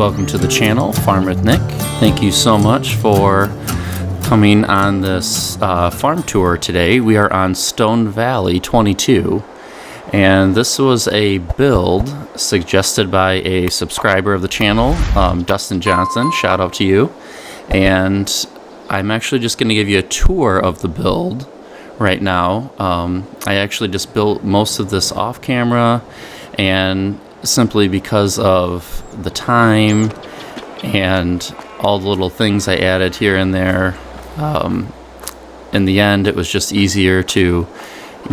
welcome to the channel, Farm with Nick. Thank you so much for coming on this farm tour today. We are on Stone Valley 22, and this was a build suggested by a subscriber of the channel, Dustin Johnson. Shout out to you. And I'm actually just going to give you a tour of the build right now. I actually just built most of this off camera, and simply because of the time and all the little things I added here and there, in the end it was just easier to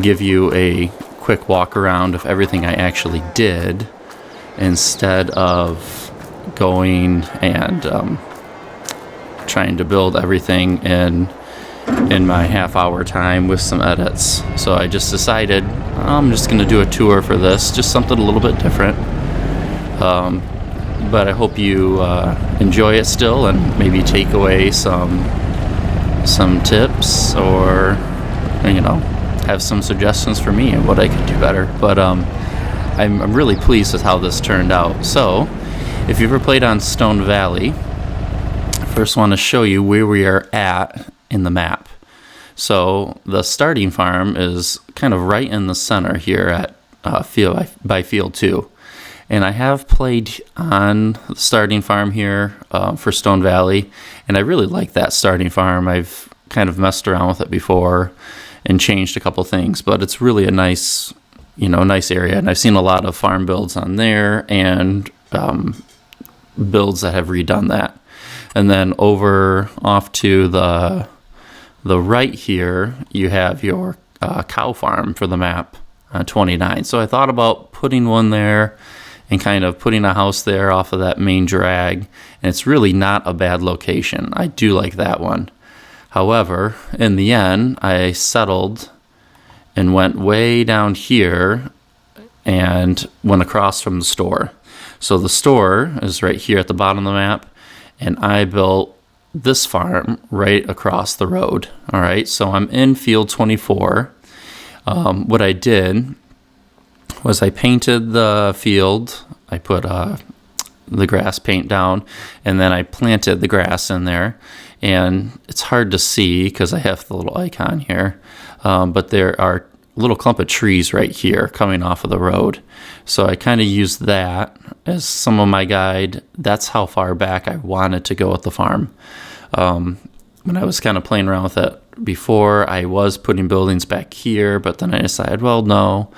give you a quick walk around of everything I actually did instead of going and trying to build everything in my half-hour time with some edits. So I just decided I'm just going to do a tour for this, just something a little bit different. But I hope you enjoy it still, and maybe take away some tips, or have some suggestions for me and what I could do better. But I'm really pleased with how this turned out. So if you've ever played on Stone Valley, first want to show you where we are at in the map. So the starting farm is kind of right in the center here at field 2. And I have played on the starting farm here for Stone Valley, and I really like that starting farm. I've kind of messed around with it before and changed a couple things, but it's really a nice area. And I've seen a lot of farm builds on there, and builds that have redone that. And then over off to the right here, you have your cow farm for the map on 29. So I thought about putting one there and kind of putting a house there off of that main drag. And it's really not a bad location. I do like that one. However, in the end, I settled and went way down here and went across from the store. So the store is right here at the bottom of the map, and I built this farm right across the road. All right, so I'm in field 24. What I did was I painted the field. I put the grass paint down, and then I planted the grass in there. And it's hard to see because I have the little icon here, but there are a little clump of trees right here coming off of the road. So I kind of used that as some of my guide. That's how far back I wanted to go with the farm. When I was kind of playing around with it before, I was putting buildings back here, but then I decided, well, no,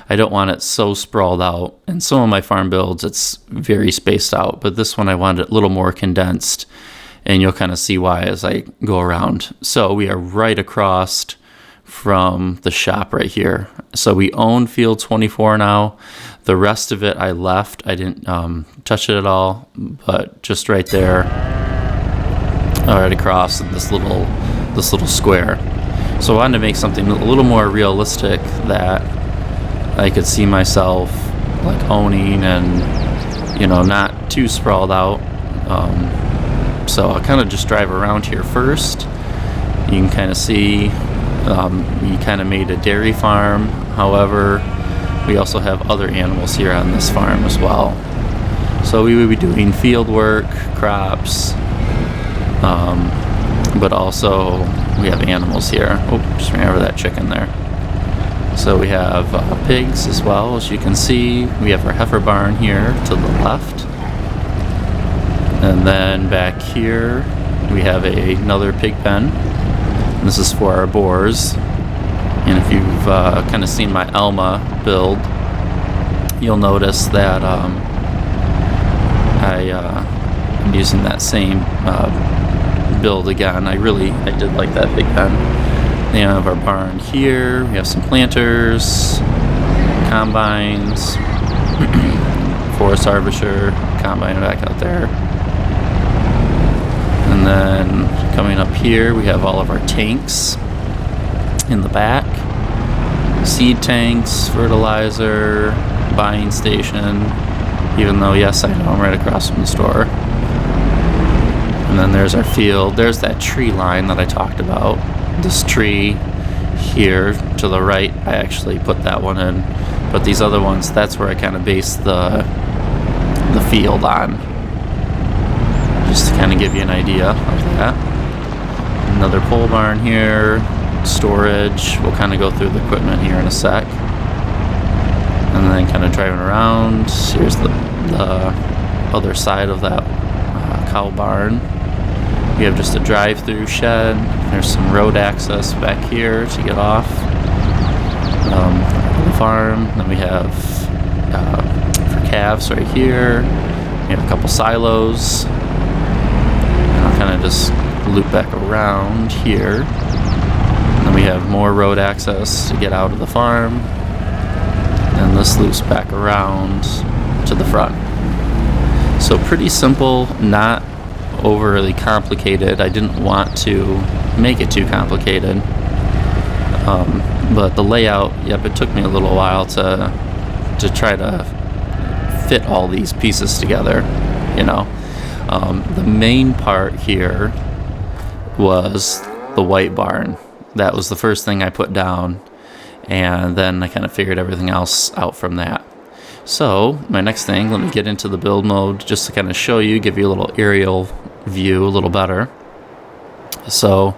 I don't want it so sprawled out. And some of my farm builds, it's very spaced out, but this one I wanted it a little more condensed, and you'll kind of see why as I go around. So we are right across from the shop right here. So we own field 24 now. The rest of it I left. I didn't touch it at all, but just right there, right across this little square. So I wanted to make something a little more realistic that I could see myself like owning, and not too sprawled out. So I'll kind of just drive around here first. You can kind of see we kind of made a dairy farm. However, we also have other animals here on this farm as well. So we would be doing field work, crops, but also we have animals here. Oh, just ran over that chicken there. So we have pigs as well. As you can see, we have our heifer barn here to the left. And then back here, we have another pig pen. This is for our boars. And if you've kind of seen my Elma build, you'll notice that I'm using that same build again. I did like that big pen. We have our barn here. We have some planters, combines, forest harvester, combine back out there. And then coming up here, we have all of our tanks in the back. Seed tanks, fertilizer, buying station, even though, yes, I know I'm right across from the store. And then there's our field. There's that tree line that I talked about. This tree here to the right, I actually put that one in. But these other ones, that's where I kind of base the field on. just to kind of give you an idea of that. Another pole barn here, storage. We'll kind of go through the equipment here in a sec. And then kind of driving around. Here's the other side of that cow barn. We have just a drive-through shed. There's some road access back here to get off the farm. Then we have for calves right here. We have a couple silos. And I'll kind of just loop back around here. And then we have more road access to get out of the farm. And this loops back around to the front. So pretty simple, not overly complicated. I didn't want to make it too complicated. But the layout, yep, it took me a little while to try to fit all these pieces together, you know. The main part here was the white barn. That was the first thing I put down, and then I kind of figured everything else out from that. So my next thing, let me get into the build mode just to kind of show you, give you a little aerial view a little better. So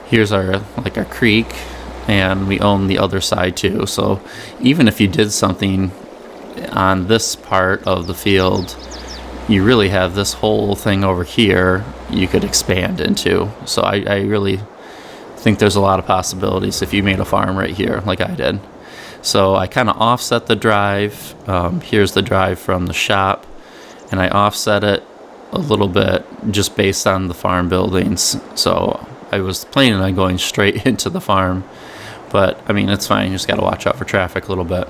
here's our creek, and we own the other side too. So even if you did something on this part of the field, you really have this whole thing over here you could expand into. So I really think there's a lot of possibilities if you made a farm right here like I did. So I kind of offset the drive. Here's the drive from the shop, and I offset it a little bit just based on the farm buildings. So I was planning on going straight into the farm, but I mean, it's fine. You just got to watch out for traffic a little bit.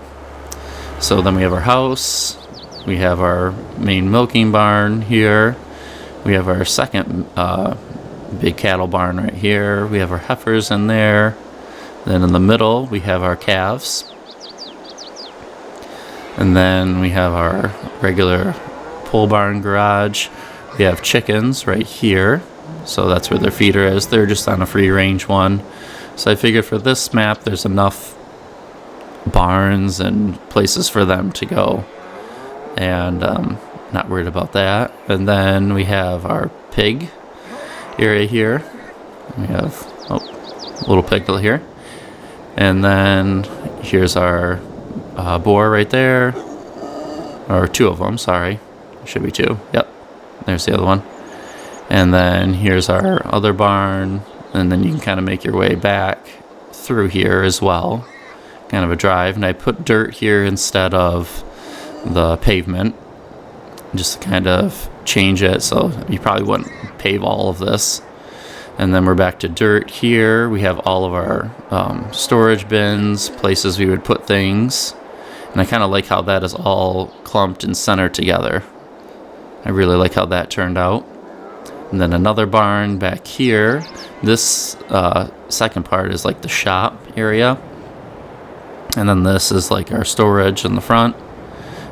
So then we have our house. We have our main milking barn here. We have our second big cattle barn right here. We have our heifers in there. Then in the middle, we have our calves. And then we have our regular pole barn garage. We have chickens right here. So that's where their feeder is. They're just on a free range one. So I figured for this map, there's enough barns and places for them to go. And not worried about that. And then we have our pig area here. We have a little pig here. And then here's our boar right there. Or two of them, sorry. Should be two. Yep. There's the other one. And then here's our other barn. And then you can kind of make your way back through here as well. Kind of a drive. And I put dirt here instead of the pavement, just to kind of change it. So you probably wouldn't pave all of this. And then we're back to dirt here. We have all of our storage bins, places we would put things. And I kind of like how that is all clumped and centered together. I really like how that turned out. And then another barn back here. This second part is like the shop area. And then this is like our storage in the front.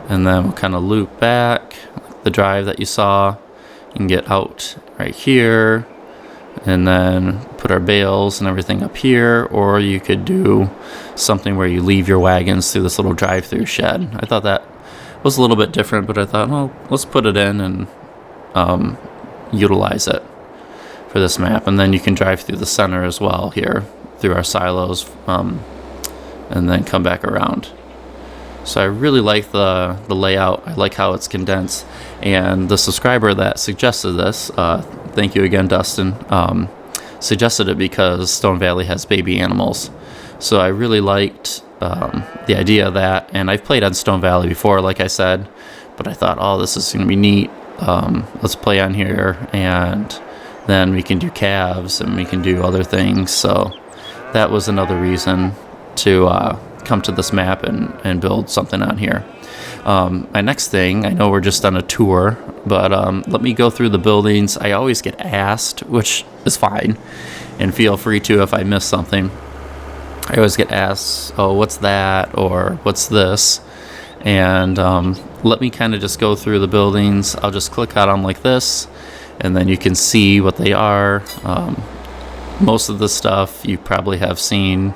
And then we'll kind of loop back the drive that you saw. You can get out right here. And then put our bales and everything up here. Or you could do something where you leave your wagons through this little drive-through shed. I thought that was a little bit different, but I thought, well, let's put it in and utilize it for this map. And then you can drive through the center as well here through our silos, and then come back around. So I really like the layout. I like how it's condensed. And the subscriber that suggested this, thank you again, Dustin, suggested it because Stone Valley has baby animals. So I really liked the idea of that. And I've played on Stone Valley before, like I said, but I thought, oh, this is going to be neat. Let's play on here, and then we can do calves and we can do other things. So that was another reason to come to this map and build something on here. My next thing, I know we're just on a tour, but let me go through the buildings. I always get asked, which is fine, and feel free to if I miss something. I always get asked, oh, what's that, or what's this? And let me kind of just go through the buildings. I'll just click on them like this, and then you can see what they are. Most of the stuff you probably have seen,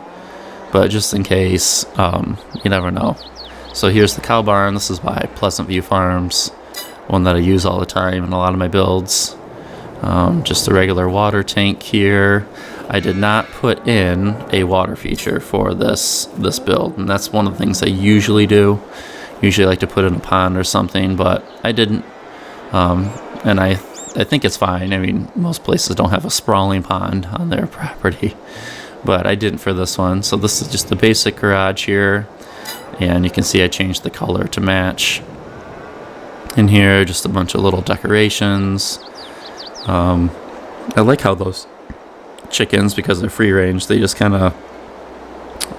but just in case, you never know. So here's the cow barn. This is by Pleasant View Farms, one that I use all the time in a lot of my builds. Just a regular water tank here. I did not put in a water feature for this build, and that's one of the things I usually do. Usually I like to put in a pond or something, but I didn't. And I think it's fine. I mean, most places don't have a sprawling pond on their property, but I didn't for this one. So this is just the basic garage here, and you can see I changed the color to match. In here, just a bunch of little decorations. I like how those chickens, because they're free range, they just kind of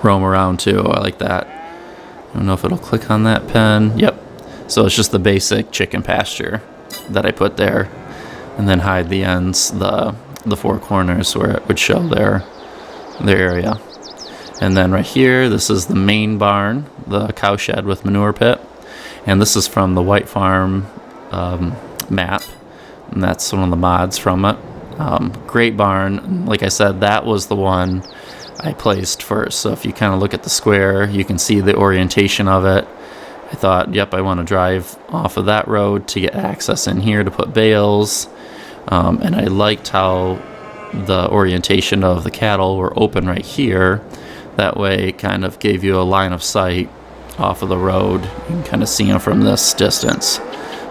roam around too. I like that. I don't know if it'll click on that pen. Yep. So it's just the basic chicken pasture that I put there, and then hide the ends, the four corners where it would show their area. And then right here, this is the main barn, the cow shed with manure pit, and this is from the White Farm map, and that's one of the mods from it. Great barn. Like I said, that was the one I placed first. So if you kind of look at the square, you can see the orientation of it. I thought, yep, I want to drive off of that road to get access in here to put bales. And I liked how the orientation of the cattle were open right here. That way it kind of gave you a line of sight off of the road. You can kind of see them from this distance.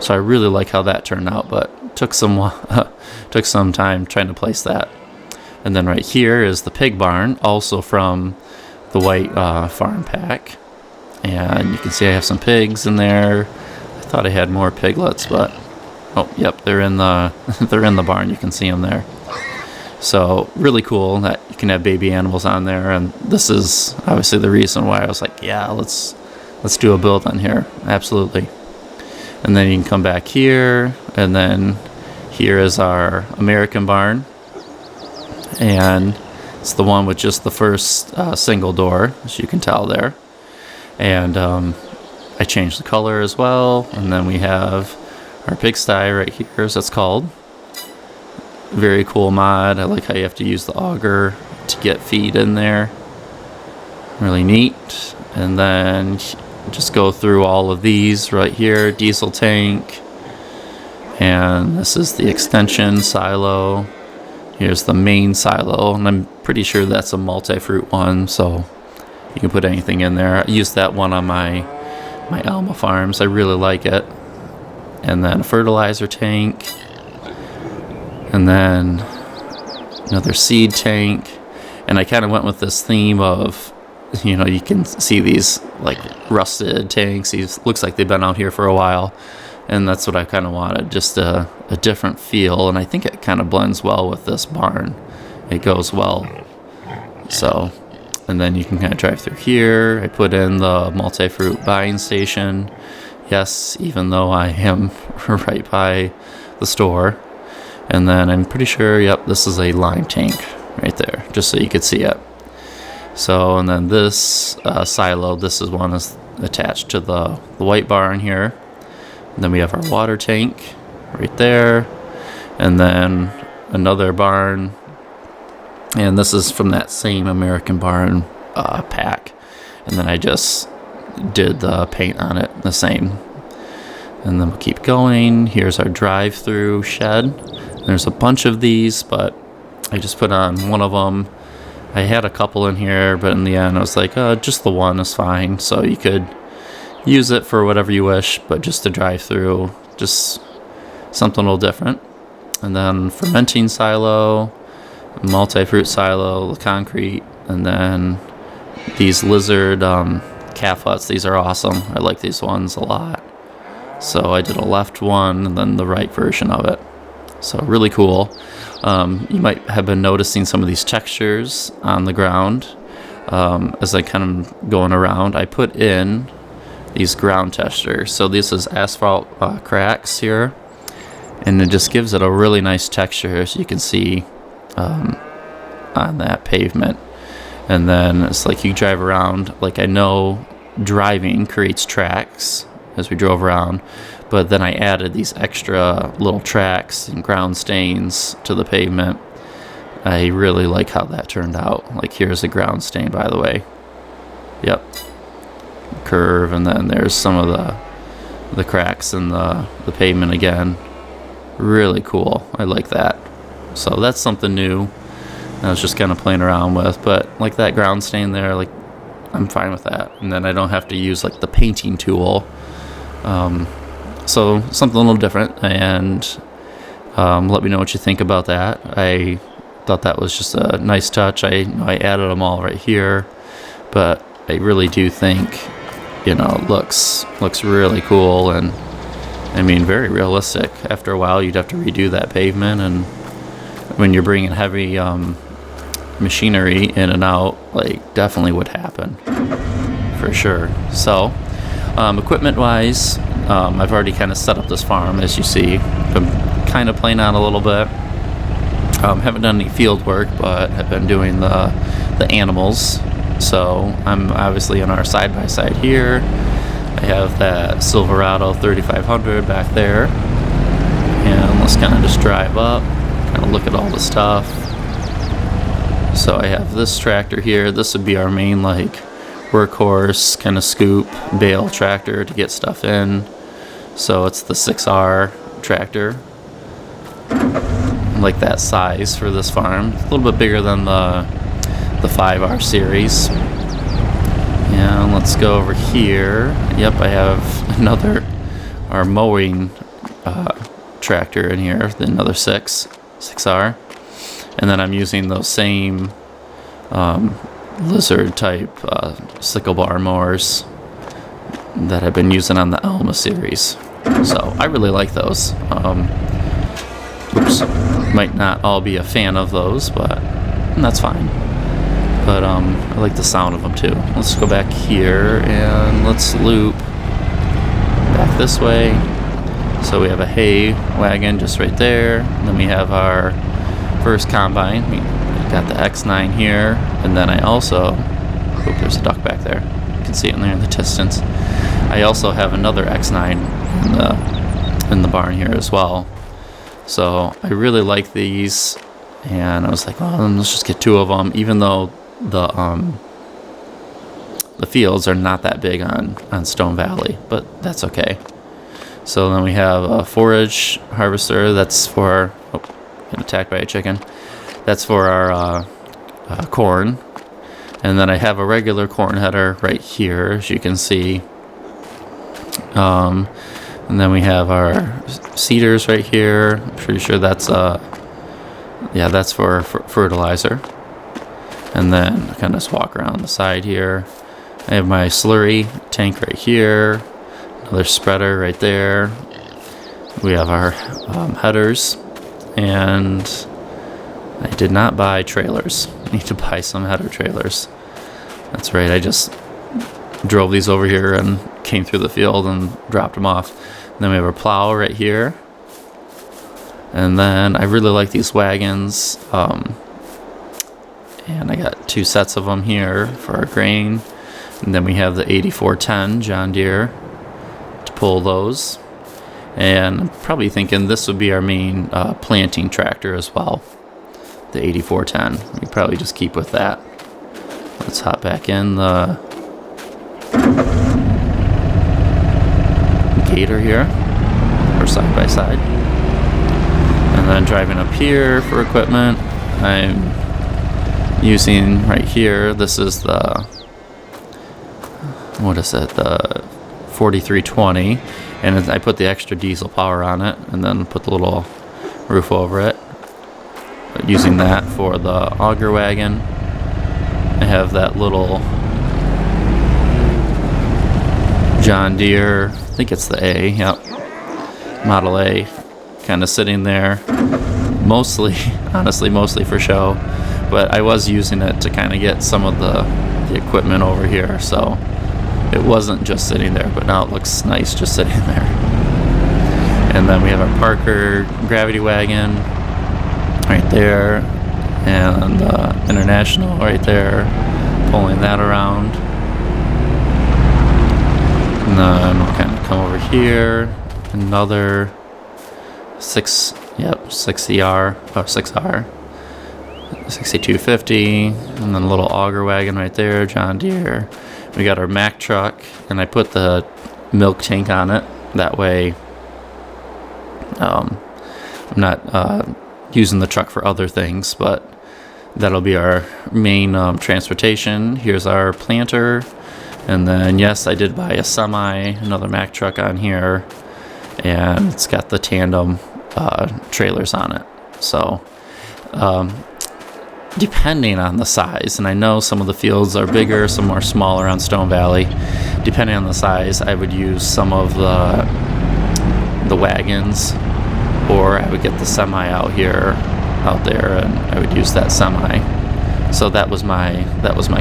So I really like how that turned out, but took some time trying to place that. And then right here is the pig barn, also from the White Farm pack. And you can see I have some pigs in there. I thought I had more piglets, but oh, yep, they're in the barn. You can see them there. So really cool that you can have baby animals on there, and this is obviously the reason why I was like, yeah, let's do a build on here. Absolutely. And then you can come back here, and then here is our American barn, and it's the one with just the first single door, as you can tell there. And I changed the color as well, and then we have our pigsty right here, as it's called. Very cool mod. I like how you have to use the auger to get feed in there. Really neat. And then just go through all of these right here. Diesel tank. And this is the extension silo. Here's the main silo, and I'm pretty sure that's a multi-fruit one, so you can put anything in there. I used that one on my Alma farms. I really like it. And then a fertilizer tank. And then another seed tank. And I kind of went with this theme of, you know, you can see these like rusted tanks. These looks like they've been out here for a while. And that's what I kind of wanted, just a different feel. And I think it kind of blends well with this barn. It goes well. So, and then you can kind of drive through here. I put in the multi-fruit buying station. Yes, even though I am right by the store. And then I'm pretty sure, yep, this is a lime tank right there, just so you could see it. So, and then this silo, this is one is attached to the white barn here. And then we have our water tank right there. And then another barn. And this is from that same American barn pack. And then I just did the paint on it the same. And then we'll keep going. Here's our drive-through shed. There's a bunch of these, but I just put on one of them. I had a couple in here, but in the end I was like, just the one is fine. So you could use it for whatever you wish, but just to drive through, just something a little different. And then fermenting silo, multi-fruit silo, concrete, and then these lizard calf huts. These are awesome. I like these ones a lot. So I did a left one and then the right version of it. So really cool. You might have been noticing some of these textures on the ground as I kind of going around. I put in these ground textures. So this is asphalt cracks here, and it just gives it a really nice texture, as you can see on that pavement. And then it's like you drive around, like I know driving creates tracks as we drove around, but then I added these extra little tracks and ground stains to the pavement. I really like how that turned out. Like here's a ground stain, by the way. Yep. Curve, and then there's some of the cracks in the pavement again. Really cool. I like that. So that's something new I was just kind of playing around with. But like that ground stain there, like I'm fine with that. And then I don't have to use like the painting tool. So something a little different, and let me know what you think about that. I thought that was just a nice touch. I added them all right here, but I really do think, it looks really cool, and I mean very realistic. After a while, you'd have to redo that pavement, and when you're bringing heavy machinery in and out, like definitely would happen for sure. So equipment wise, I've already kind of set up this farm, as you see. I'm kind of playing on a little bit. Haven't done any field work, but have been doing the animals. So I'm obviously in our side-by-side here. I have that Silverado 3500 back there. And let's kind of just drive up, kind of look at all the stuff. So I have this tractor here. This would be our main workhorse, kind of scoop, bale tractor to get stuff in. So it's the 6R tractor. I like that size for this farm. A little bit bigger than the 5R series. And let's go over here. Yep, I have our mowing tractor in here, another 6R. And then I'm using those same lizard type sickle bar mowers that I've been using on the Alma series. So I really like those. Might not all be a fan of those, but that's fine. But I like the sound of them too. Let's go back here and let's loop back this way. So we have a hay wagon just right there. And then we have our first combine. We got the X9 here, and then I also, there's a duck back there. You can see it in there in the distance. I also have another X9 in the barn here as well. So I really like these, and I was like, well, let's just get two of them, even though the fields are not that big on Stone Valley, but that's okay. So then we have a forage harvester. That's for get attacked by a chicken. That's for our corn. And then I have a regular corn header right here, as you can see. And then we have our seeders right here. I'm pretty sure that's that's for fertilizer. And then I kind of just walk around the side here. I have my slurry tank right here. Another spreader right there. We have our headers. And I did not buy trailers. I need to buy some header trailers. That's right, I just drove these over here and came through the field and dropped them off. And then we have our plow right here. And then I really like these wagons. And I got two sets of them here for our grain. And then we have the 8410 John Deere to pull those. And I'm probably thinking this would be our main planting tractor as well. The 8410. We probably just keep with that. Let's hop back in the Gator here, or side by side. And then driving up here for equipment, I'm using right here, this is the, the 4320, and I put the extra diesel power on it, and then put the little roof over it. But using that for the auger wagon. I have that little John Deere, I think it's the A, yep, Model A, kind of sitting there, mostly for show, but I was using it to kind of get some of the equipment over here, so it wasn't just sitting there, but now it looks nice just sitting there. And then we have our Parker gravity wagon right there, and International right there, pulling that around. And then we'll kind of come over here, another 6R, 6250, and then a little auger wagon right there, John Deere. We got our Mack truck, and I put the milk tank on it. That way, I'm not using the truck for other things, but that'll be our main transportation. Here's our planter. And then, yes, I did buy a semi, another Mack truck on here, and it's got the tandem trailers on it. So, depending on the size, and I know some of the fields are bigger, some are smaller on Stone Valley. Depending on the size, I would use some of the wagons, or I would get the semi out there, and I would use that semi. So that was my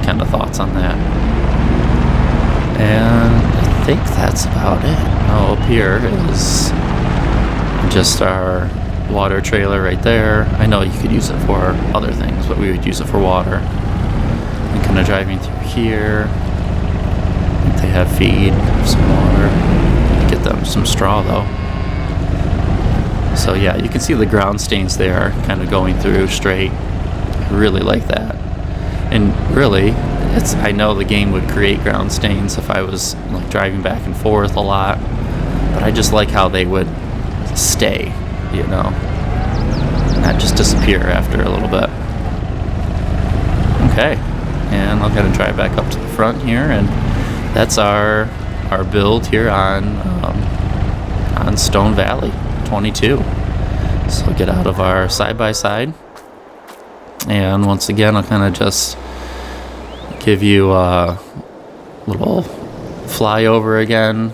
kind of thoughts on that. And I think that's about it. Oh, up here is just our water trailer right there. I know you could use it for other things, but we would use it for water. And kind of driving through here. I think they have feed, some water. Get them some straw though. So yeah, you can see the ground stains there kind of going through straight. I really like that. And really, I know the game would create ground stains if I was like driving back and forth a lot, but I just like how they would stay, you know, not just disappear after a little bit. Okay, and I'm gonna drive back up to the front here, and that's our build here on Stone Valley 22. So get out of our side-by-side, and once again I'll kind of just give you a little flyover again.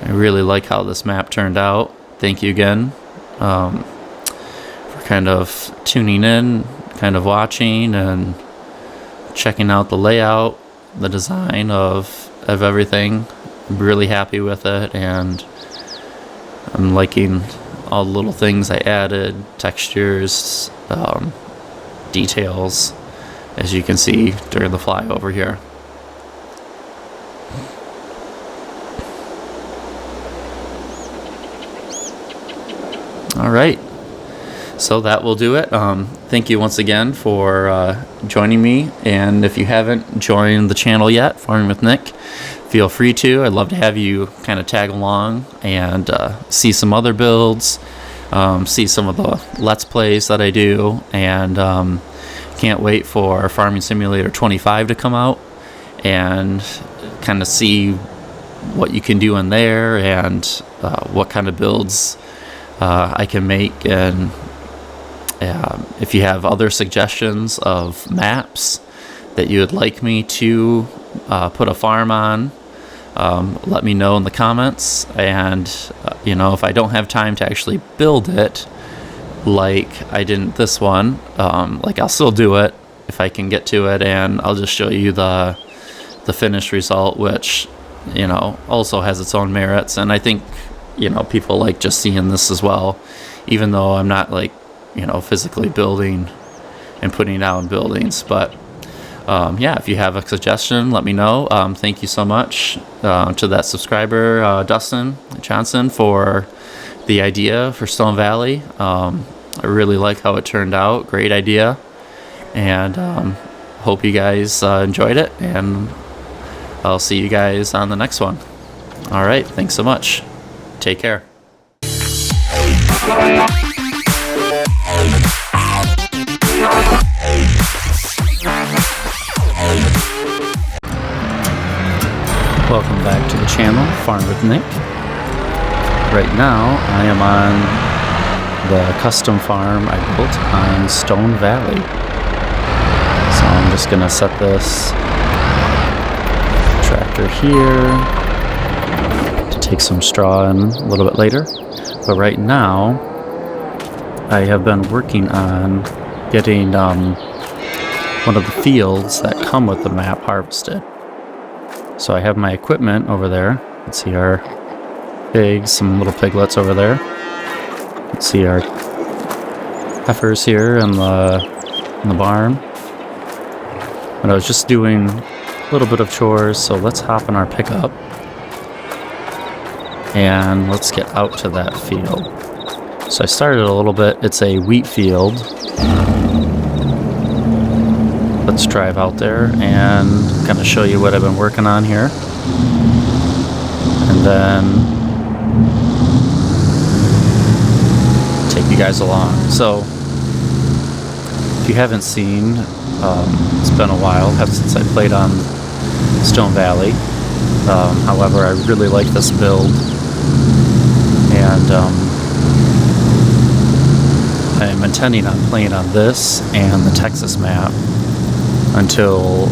I really like how this map turned out. Thank you again for kind of tuning in, kind of watching and checking out the layout, the design of everything. I'm really happy with it, and I'm liking all the little things I added, textures, details, as you can see during the flyover here. All right, so that will do it. Thank you once again for joining me, and if you haven't joined the channel yet, Farming with Nick, feel free to. I'd love to have you kind of tag along and see some other builds, see some of the Let's Plays that I do, and can't wait for Farming Simulator 25 to come out and kind of see what you can do in there, and what kind of builds I can make. And if you have other suggestions of maps that you would like me to put a farm on, let me know in the comments. And if I don't have time to actually build it like I didn't this one, I'll still do it if I can get to it, and I'll just show you the finished result, which also has its own merits. And I think people like just seeing this as well, even though I'm not physically building and putting down buildings. But if you have a suggestion, let me know. Thank you so much to that subscriber, Dustin Johnson, for the idea for Stone Valley. I really like how it turned out. Great idea. And hope you guys enjoyed it, and I'll see you guys on the next one. All right, thanks so much. Take care. Welcome back to the channel, Farm with Nick. Right now, I am on the custom farm I built on Stone Valley. So I'm just gonna set this tractor here to take some straw in a little bit later. But right now, I have been working on getting one of the fields that come with the map harvested. So I have my equipment over there. Let's see our pigs, some little piglets over there. Let's see our heifers here in the barn. But I was just doing a little bit of chores, so let's hop in our pickup and let's get out to that field. So I started a little bit. It's a wheat field. Let's drive out there and kind of show you what I've been working on here. And then take you guys along. So if you haven't seen, it's been a while since I played on Stone Valley. However, I really like this build, and I'm intending on playing on this and the Texas map until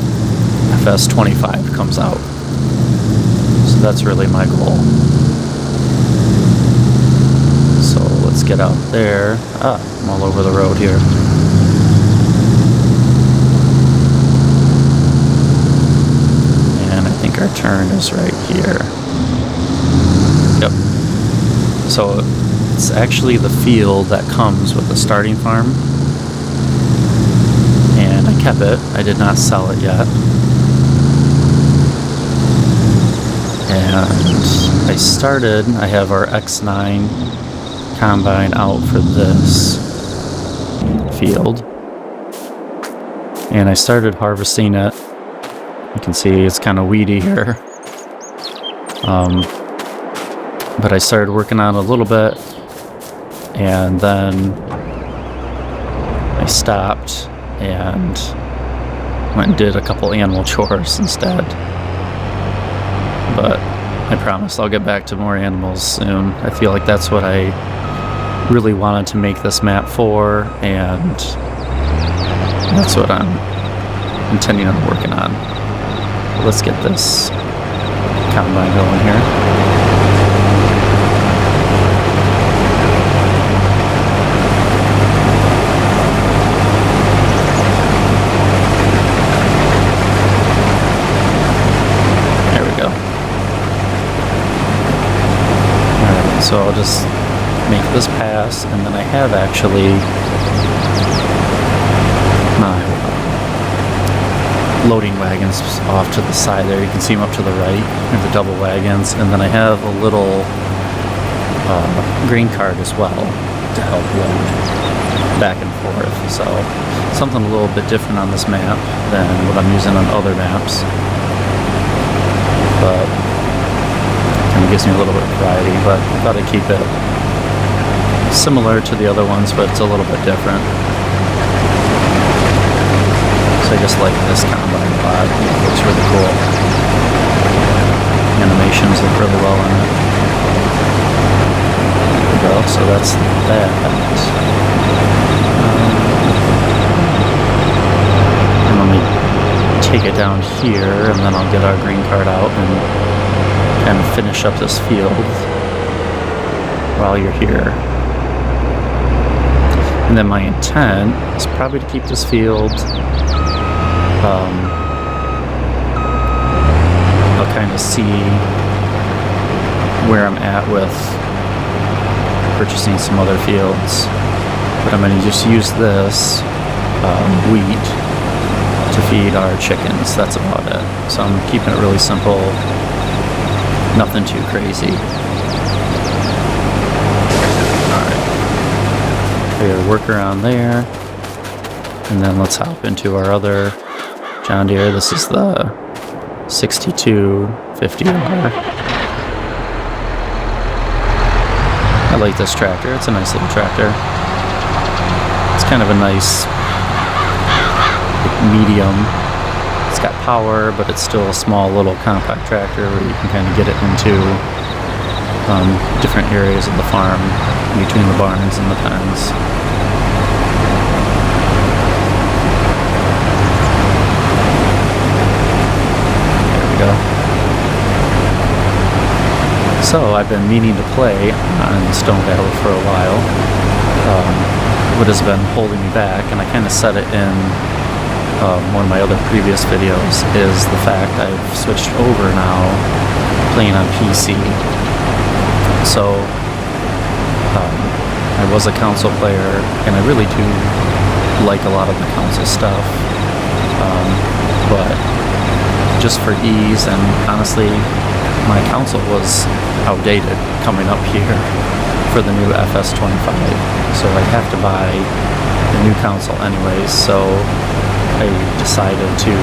FS25 comes out. So that's really my goal. So let's get out there. I'm all over the road here. And I think our turn is right here. Yep. So it's actually the field that comes with the starting farm. And I kept it. I did not sell it yet. And I have our X9 combine out for this field. And I started harvesting it. You can see it's kind of weedy here. But I started working on it a little bit, and then I stopped and went and did a couple animal chores instead. But I promise I'll get back to more animals soon. I feel like that's what I really wanted to make this map for, and that's what I'm intending on working on. Let's get this combine going here. So I'll just make this pass, and then I have actually my loading wagons off to the side there. You can see them up to the right, and the double wagons, and then I have a little grain cart as well to help load back and forth. So something a little bit different on this map than what I'm using on other maps, but kind of gives me a little bit of variety. But I thought I'd keep it similar to the other ones, but it's a little bit different. So I just like this combine a lot. It looks really cool. Animations look really well on it. There we go. So that's that. And let me take it down here, and then I'll get our green card out and finish up this field while you're here. And then my intent is probably to keep this field. I'll kind of see where I'm at with purchasing some other fields, but I'm going to just use this wheat to feed our chickens. That's about it. So I'm keeping it really simple. Nothing too crazy. Alright. We gotta work around there. And then let's hop into our other John Deere. This is the 6250R. I like this tractor. It's a nice little tractor. It's kind of a nice medium. It's got power, but it's still a small little compact tractor where you can kind of get it into different areas of the farm, between the barns and the pens. There we go. So I've been meaning to play on Stone Valley for a while. What has been holding me back, and I kind of set it in one of my other previous videos, is the fact I've switched over now playing on PC. So I was a console player, and I really do like a lot of the console stuff, but just for ease, and honestly my console was outdated coming up here for the new FS25, so I'd have to buy the new console anyways. So I decided to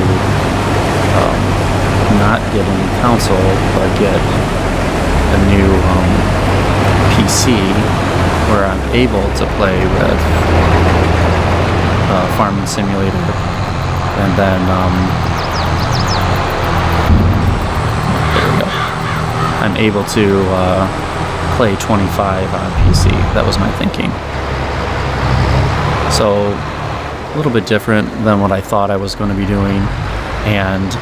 not get a new console, but get a new PC where I'm able to play with Farming Simulator, and then there we go. I'm able to play 25 on PC. That was my thinking. So a little bit different than what I thought I was going to be doing, and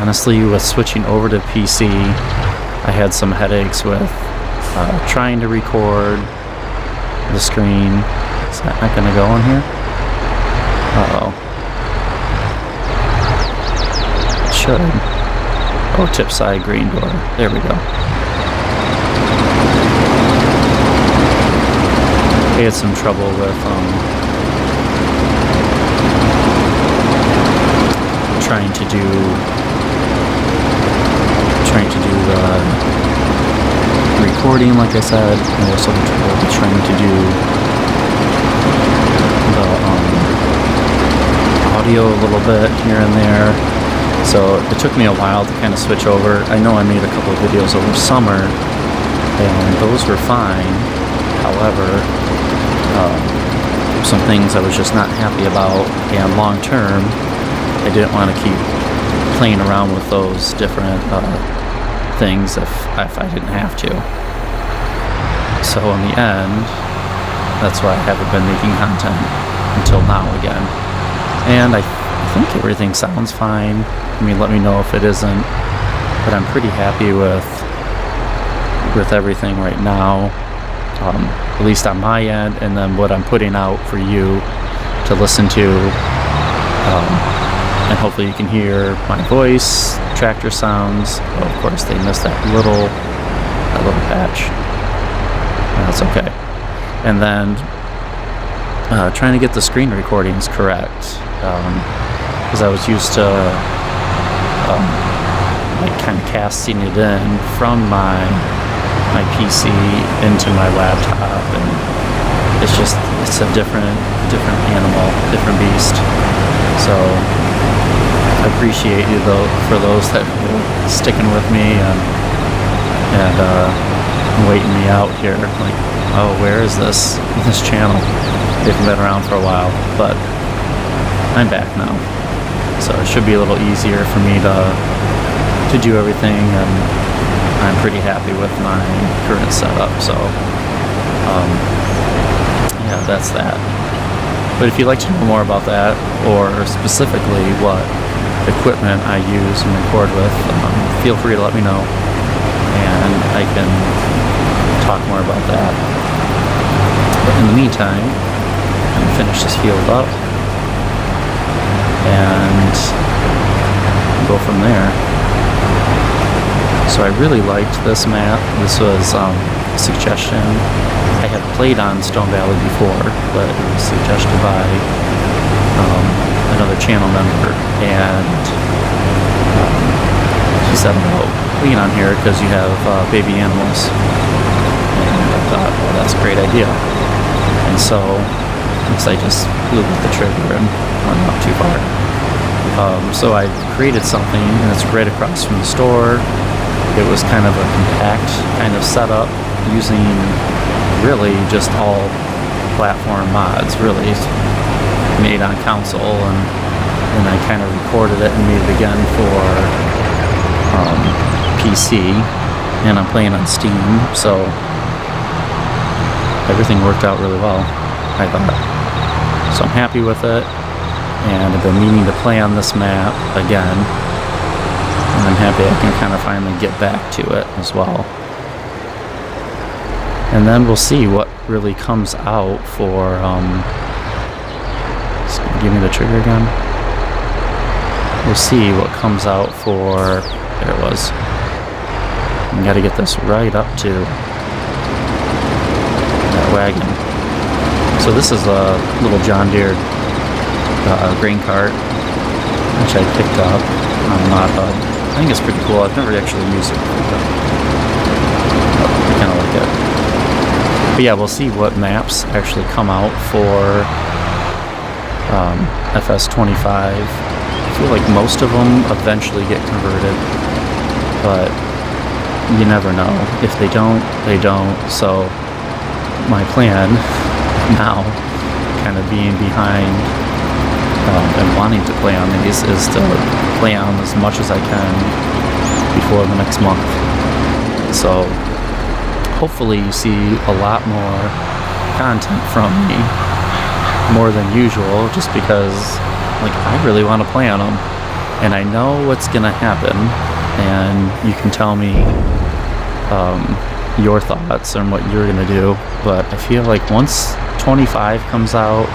honestly, with switching over to PC, I had some headaches with trying to record the screen. Is that not going to go in here? Uh-oh. It should. Oh, tip side green door. There we go. I had some trouble with trying to do the recording, like I said, and also the trouble with trying to do the audio a little bit here and there. So it took me a while to kind of switch over. I know I made a couple of videos over summer, and those were fine. However, some things I was just not happy about, and long term, I didn't want to keep playing around with those different things if I didn't have to. So in the end, that's why I haven't been making content until now again. And I think everything sounds fine. I mean, let me know if it isn't. But I'm pretty happy with everything right now, at least on my end, and then what I'm putting out for you to listen to. And hopefully you can hear my voice, tractor sounds. Oh, of course, they missed that little patch. That's okay. And then trying to get the screen recordings correct, because I was used to like kind of casting it in from my PC into my laptop, and it's a different animal, different beast. So I appreciate you though for those that are sticking with me and waiting me out here. Like, oh, where is this channel? They haven't been around for a while, but I'm back now, so it should be a little easier for me to do everything, and I'm pretty happy with my current setup. So yeah, that's that. But if you'd like to know more about that, or specifically what equipment I use and record with, feel free to let me know, and I can talk more about that. But in the meantime, I'm going to finish this field up and go from there. So I really liked this map. This was a suggestion. I had played on Stone Valley before, but it was suggested by another channel member, and she said about being on here because you have baby animals, and I thought, well, that's a great idea. And so once I just blew with the trigger and went not too far. So I created something, and it's right across from the store. It was kind of a compact kind of setup using really just all platform mods, really made on console, and I kind of recorded it and made it again for PC, and I'm playing on Steam, so everything worked out really well, I thought. So I'm happy with it, and I've been meaning to play on this map again, and I'm happy I can kind of finally get back to it as well. And then we'll see what really comes out for, give me the trigger again. We'll see what comes out for, there it was. I gotta get this right up to that wagon. So this is a little John Deere grain cart, which I picked up on ModHub. I think it's pretty cool. I've never actually used it before, but I kind of like it. But yeah, we'll see what maps actually come out for FS25. I feel like most of them eventually get converted, but you never know. If they don't, they don't. So my plan now, kind of being behind and wanting to play on these, is to play on as much as I can before the next month. So hopefully you see a lot more content from me, more than usual, just because like I really want to play on them, and I know what's gonna happen, and you can tell me your thoughts on what you're gonna do. But I feel like once 25 comes out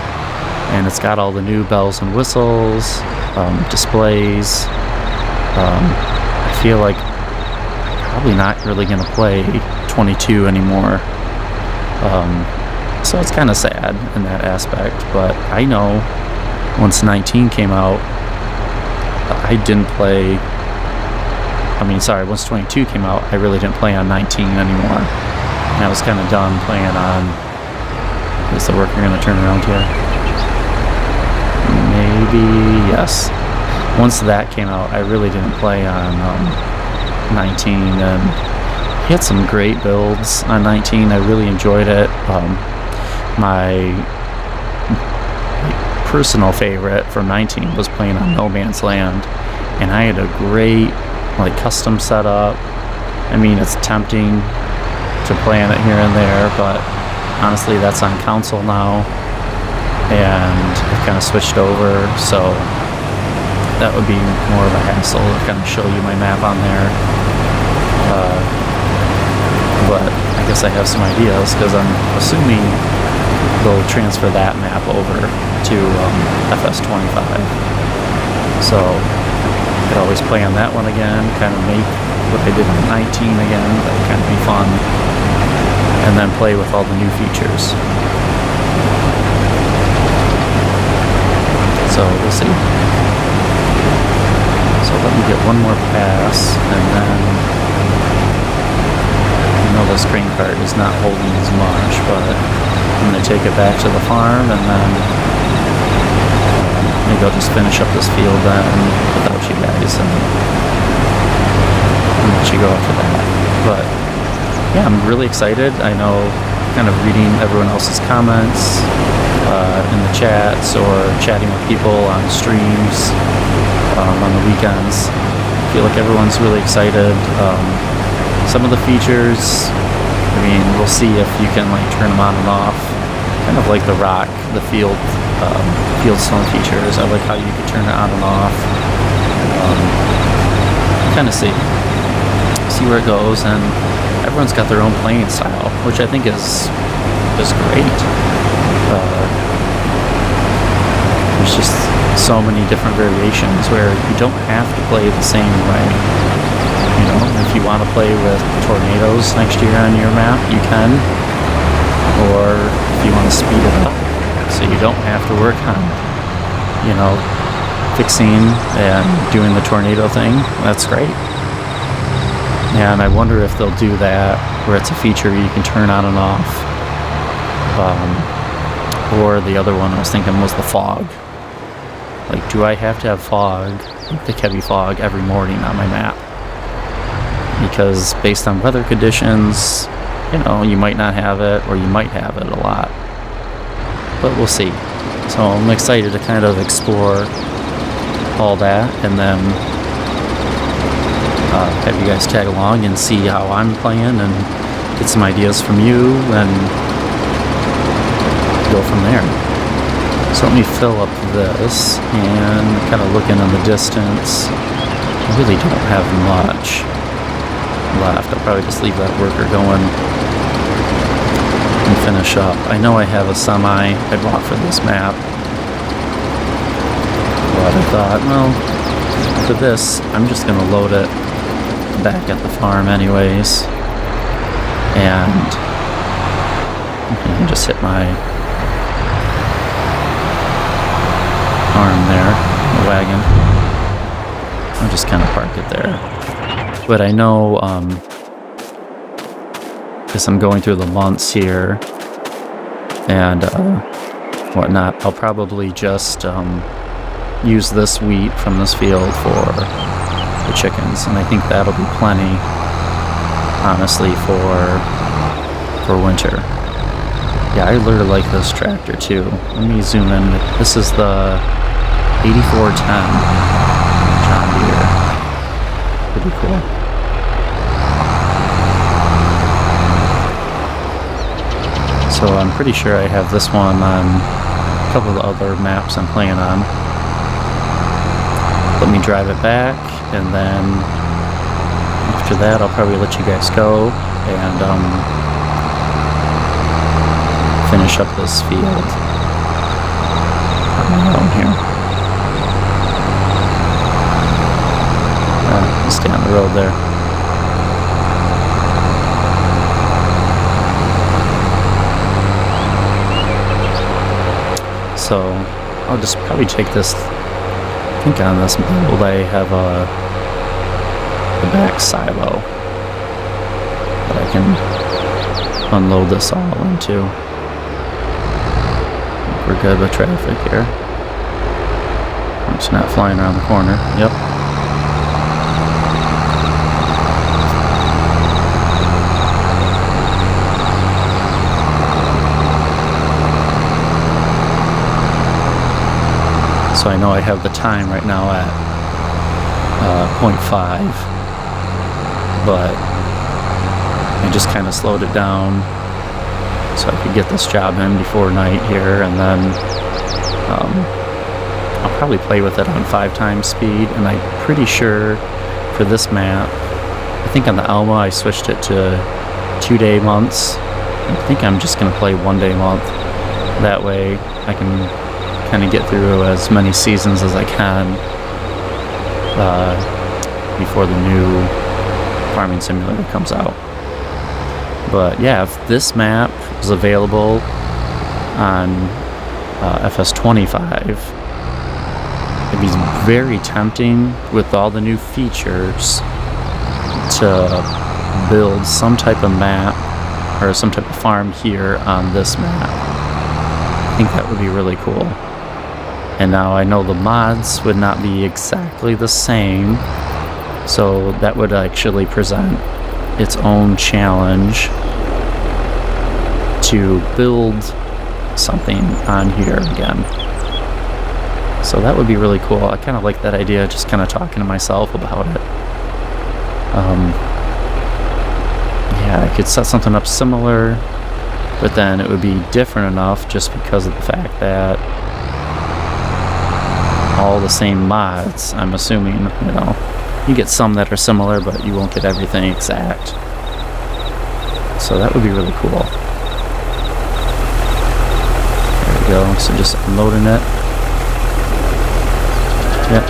and it's got all the new bells and whistles, displays, I feel like I'm probably not really gonna play 22 anymore. So it's kind of sad in that aspect, but I know once 19 came out, I didn't play. Once 22 came out, I really didn't play on 19 anymore. And I was kind of done playing on. Is the worker going to turn around here? Maybe, yes. Once that came out, I really didn't play on 19, and he had some great builds on 19. I really enjoyed it. My personal favorite from 19 was playing on No Man's Land, and I had a great custom setup. I mean, it's tempting to play on it here and there, but honestly that's on console now, and I've kind of switched over, so that would be more of a hassle to kind of show you my map on there. But I guess I have some ideas, because I'm assuming they'll transfer that map over to FS25. So I could always play on that one again, kind of make what I did on 19 again. That would kind of be fun. And then play with all the new features. So we'll see. So let me get one more pass, and then this grain cart is not holding as much, but I'm going to take it back to the farm, and then maybe I'll just finish up this field then without you guys, and let you go after that. But yeah, I'm really excited. I know, kind of reading everyone else's comments in the chats, or chatting with people on streams on the weekends. I feel like everyone's really excited. Some of the features, we'll see if you can turn them on and off, kind of like the rock, the field stone features. I like how you can turn it on and off. Kind of see where it goes, and everyone's got their own playing style, which I think is great. There's just so many different variations where you don't have to play the same way. If you want to play with tornadoes next year on your map, you can. Or if you want to speed it up, so you don't have to work on, fixing and doing the tornado thing, that's great. And I wonder if they'll do that, where it's a feature you can turn on and off. Or the other one I was thinking was the fog. Do I have to have fog, the heavy fog, every morning on my map? Because based on weather conditions, you might not have it, or you might have it a lot. But we'll see. So I'm excited to kind of explore all that, and then have you guys tag along and see how I'm playing, and get some ideas from you, and go from there. So let me fill up this, and kind of looking in the distance, I really don't have much left. I'll probably just leave that worker going and finish up. I know I have a semi I bought for this map, but I thought, well, for this I'm just going to load it back at the farm anyways, and just hit my arm there, the wagon. I'll just kind of park it there. But I know, because I'm going through the months here and whatnot, I'll probably just use this wheat from this field for the chickens, and I think that'll be plenty, honestly, for winter. Yeah, I really like this tractor too. Let me zoom in. This is the 8410 John Deere. Pretty cool. So I'm pretty sure I have this one on a couple of the other maps I'm playing on. Let me drive it back, and then after that I'll probably let you guys go and finish up this field on my own here. Stay on the road there. So I'll just probably take this. I think on this build I have the back silo that I can unload this all into. We're good with traffic here. It's not flying around the corner. Yep. So I know I have the time right now at 0.5, but I just kind of slowed it down so I could get this job in before night here, and then I'll probably play with it on 5 times speed. And I'm pretty sure for this map, I think on the Alma I switched it to 2-day months. I think I'm just going to play 1-day month. That way I can kind of get through as many seasons as I can before the new Farming Simulator comes out. But yeah, if this map is available on FS25, it'd be very tempting with all the new features to build some type of map or some type of farm here on this map. I think that would be really cool. And now I know the mods would not be exactly the same, so that would actually present its own challenge to build something on here again. So that would be really cool. I kind of like that idea, just kind of talking to myself about it. Yeah, I could set something up similar, but then it would be different enough just because of the fact that all the same mods, I'm assuming, you know. You get some that are similar, but you won't get everything exact. So that would be really cool. There we go. So just unloading it. Yep.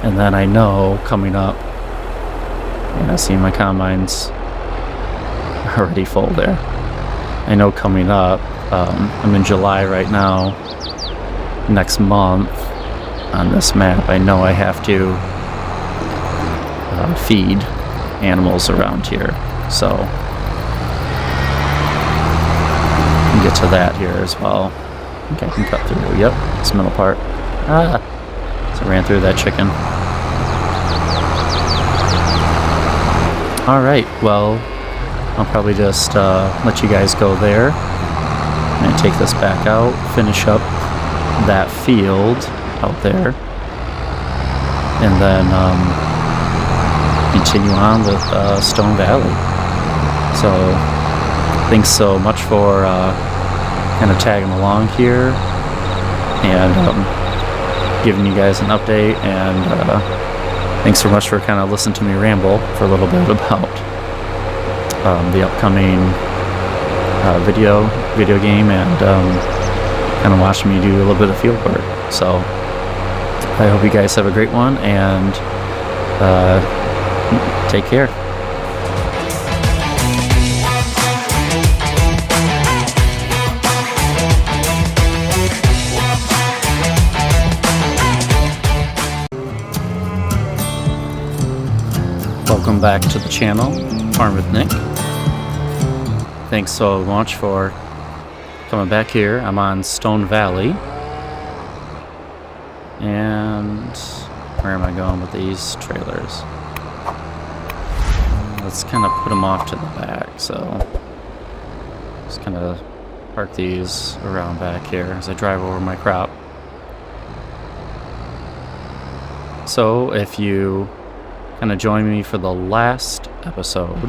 And then I know coming up, and I see my combines already full there. I know coming up, I'm in July right now. Next month on this map, I know I have to feed animals around here, so I can get to that here as well. I think I can cut through. Yep, this middle part. So I ran through that chicken. Alright, well, I'll probably just let you guys go there and take this back out, finish up that field out there, and then continue on with Stone Valley. So thanks so much for kind of tagging along here and giving you guys an update, and thanks so much for kind of listening to me ramble for a little bit about the upcoming video game, and kind of watching me do a little bit of field work. So I hope you guys have a great one, and take care. Welcome back to the channel, Farm with Nick. Thanks so much for coming back here. I'm on Stone Valley. And where am I going with these trailers? let's kind of put them off to the back. So just kind of park these around back here as I drive over my crop. So if you kind of join me for the last episode,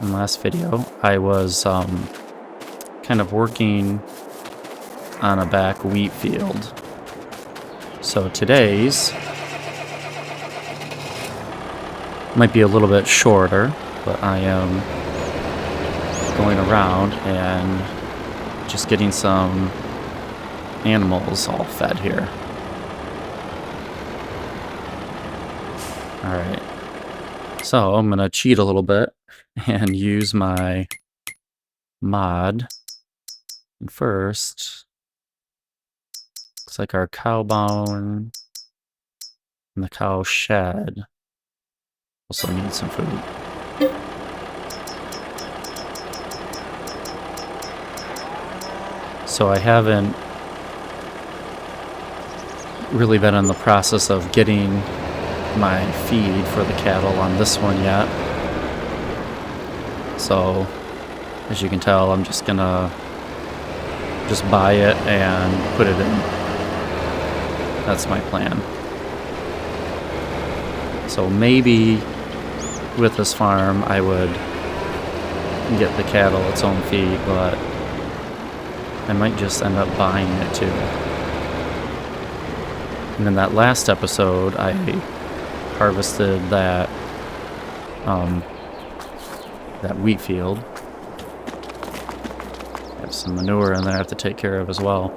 in the last video, I was kind of working on a back wheat field. So today's might be a little bit shorter, but I am going around and just getting some animals all fed here. Alright, so I'm going to cheat a little bit and use my mod. And first, looks like our cow barn and the cow shed also need some food. So I haven't really been in the process of getting my feed for the cattle on this one yet. So as you can tell, I'm just gonna buy it and put it in. That's my plan. So maybe with this farm I would get the cattle its own feed, but I might just end up buying it too. And in that last episode I harvested that wheat field. Have some manure in there I have to take care of as well.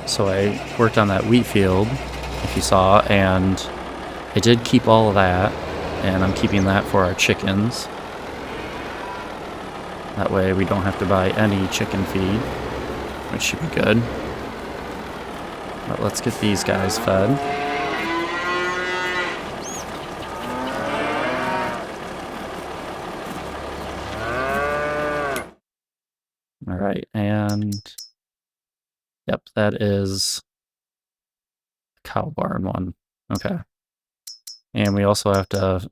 So I worked on that wheat field, if you saw, and I did keep all of that, and I'm keeping that for our chickens. That way we don't have to buy any chicken feed, which should be good. But let's get these guys fed. Alright, and yep, that is cow barn one. Okay. And we also have to,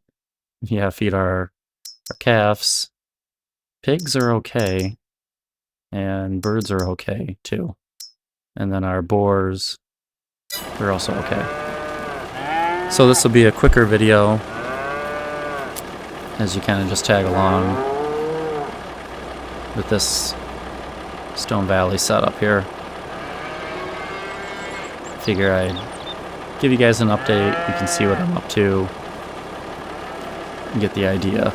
feed our calves. Pigs are okay, and birds are okay too. And then our boars, they're also okay. So this will be a quicker video as you kind of just tag along with this Stone Valley setup here. Figure I'd give you guys an update. You can see what I'm up to and get the idea.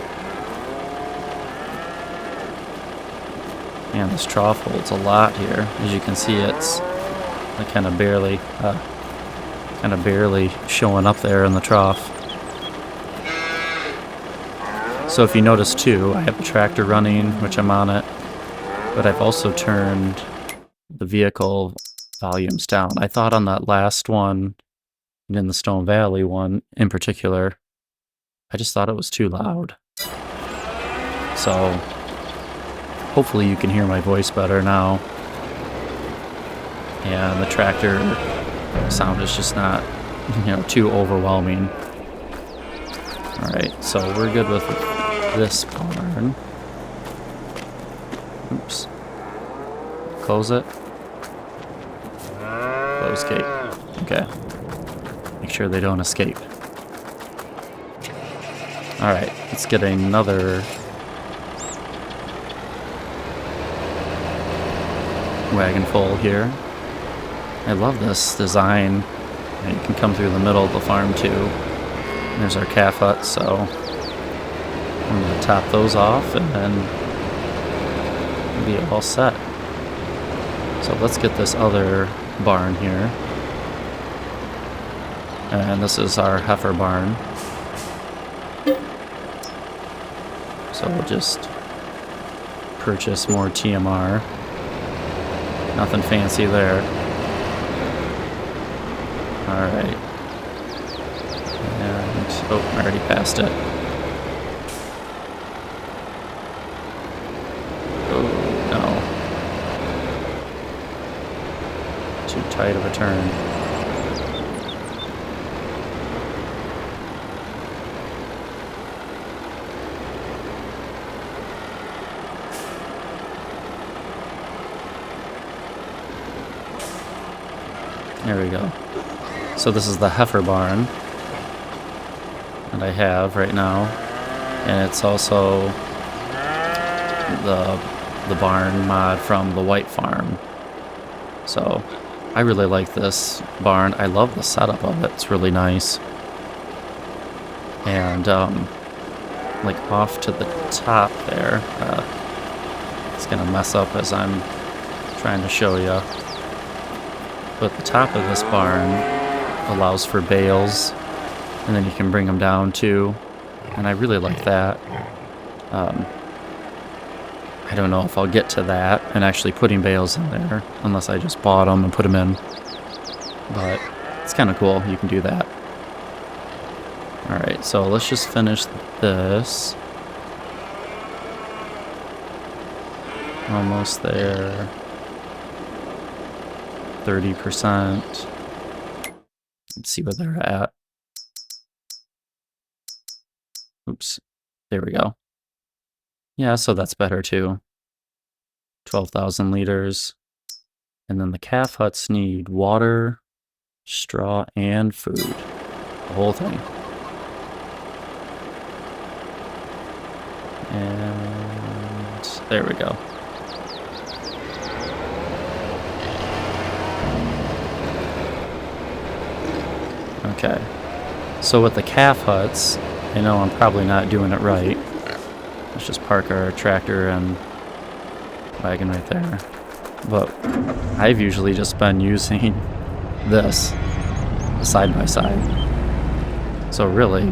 Man, this trough holds a lot here. As you can see, it's like kind of barely showing up there in the trough. So if you notice too, I have the tractor running, which I'm on it, but I've also turned the vehicle volumes down. I thought on that last one, and in the Stone Valley one in particular, I just thought it was too loud. So hopefully you can hear my voice better now. And the tractor sound is just not, too overwhelming. Alright, so we're good with this barn. Oops. Close it. Close gate. Okay. Make sure they don't escape. Alright, let's get another wagon full here. I love this design. You can come through the middle of the farm too. And there's our calf hut, so I'm going to top those off and then be all set. So let's get this other barn here. And this is our heifer barn. So we'll just purchase more TMR. Nothing fancy there. Alright. And, oh, I already passed it. Oh, no. Too tight of a turn. There we go. So this is the heifer barn that I have right now, and it's also the barn mod from the White Farm. So I really like this barn. I love the setup of it. It's really nice. And like off to the top there, it's gonna mess up as I'm trying to show you. But the top of this barn allows for bales, and then you can bring them down too, and I really like that. I don't know if I'll get to that and actually putting bales in there, unless I just bought them and put them in. But it's kind of cool, you can do that. Alright, so let's just finish this. Almost there. 30%. Let's see where they're at. Oops. There we go. Yeah, so that's better too. 12,000 liters. And then the calf huts need water, straw, and food. The whole thing. And there we go. Okay. So with the calf huts, I know I'm probably not doing it right. Let's just park our tractor and wagon right there. But I've usually just been using this side-by-side. So really,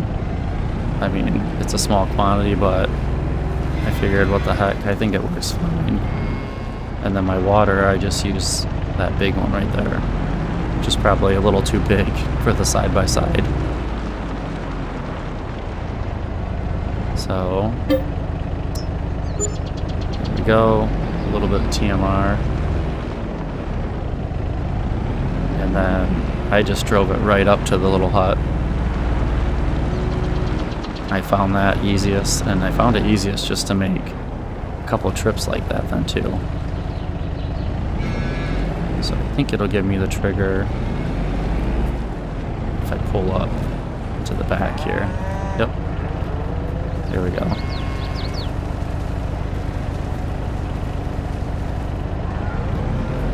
I mean, it's a small quantity, but I figured what the heck, I think it works fine. And then my water, I just use that big one right there, which is probably a little too big for the side-by-side. So there we go, a little bit of TMR. And then I just drove it right up to the little hut. I found that easiest, and I found it easiest just to make a couple trips like that then too. So I think it'll give me the trigger if I pull up to the back here. Yep. There we go.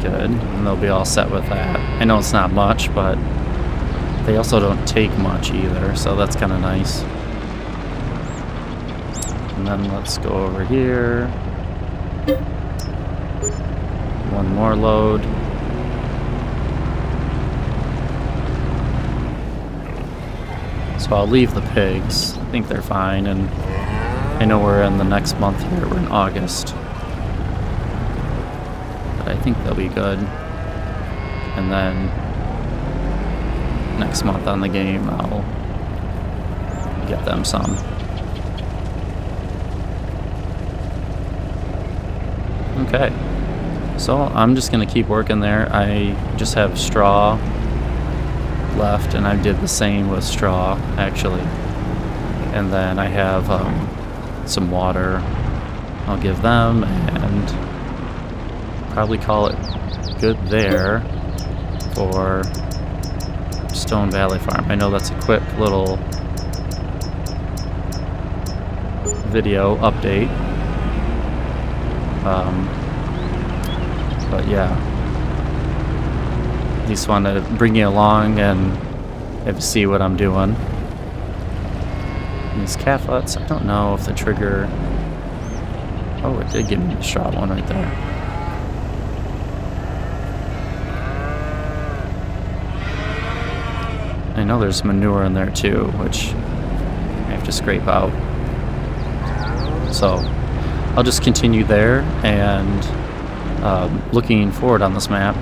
Good. And they'll be all set with that. I know it's not much, but they also don't take much either, so that's kind of nice. And then let's go over here. One more load. So I'll leave the pigs. I think they're fine, and I know we're in the next month here. We're in August. But I think they'll be good. And then next month on the game, I'll get them some. Okay. So I'm just going to keep working there. I just have straw left, and I did the same with straw actually. And then I have some water I'll give them, and probably call it good there for Stone Valley Farm. I know that's a quick little video update, but yeah, just want to bring you along and see what I'm doing. And these calf huts, I don't know if the trigger... Oh, it did give me the straw one right there. I know there's manure in there too, which I have to scrape out. So I'll just continue there, and looking forward on this map,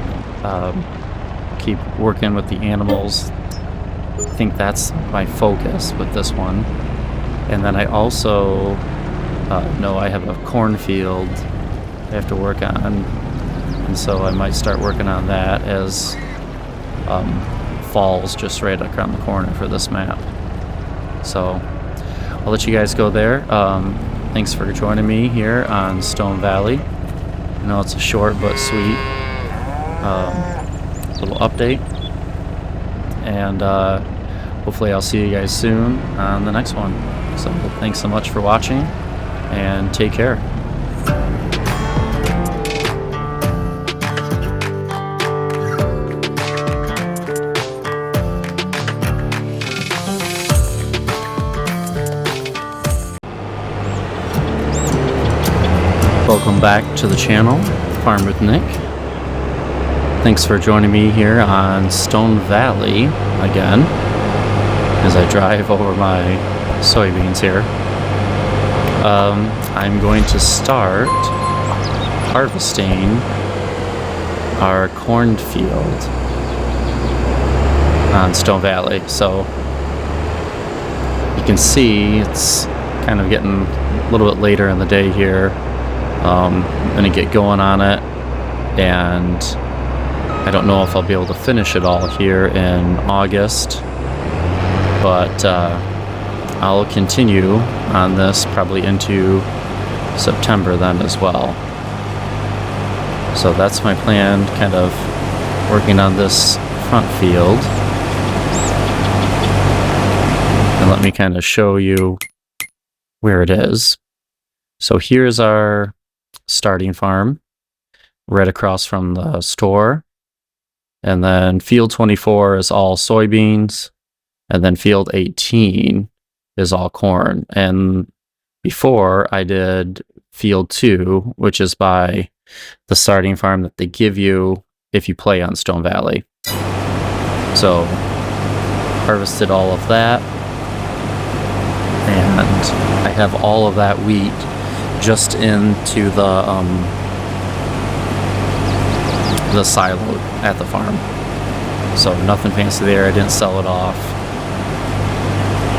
keep working with the animals. I think that's my focus with this one. And then I also know I have a cornfield I have to work on, and so I might start working on that as fall's just right around the corner for this map. So I'll let you guys go there. Thanks for joining me here on Stone Valley. I know it's a short but sweet little update. and hopefully I'll see you guys soon on the next one. So thanks so much for watching, and take care. Welcome back to the channel, Farm with Nick. Thanks for joining me here on Stone Valley again as I drive over my soybeans here. I'm going to start harvesting our cornfield on Stone Valley. So you can see it's kind of getting a little bit later in the day here. I'm gonna get going on it, and I don't know if I'll be able to finish it all here in August, but I'll continue on this probably into September then as well. So that's my plan, kind of working on this front field. And let me kind of show you where it is. So here's our starting farm right across from the store, and then field 24 is all soybeans, and then field 18 is all corn. And before I did field 2, which is by the starting farm that they give you if you play on Stone Valley. So harvested all of that, and I have all of that wheat just into the silo at the farm. So nothing fancy there. I didn't sell it off.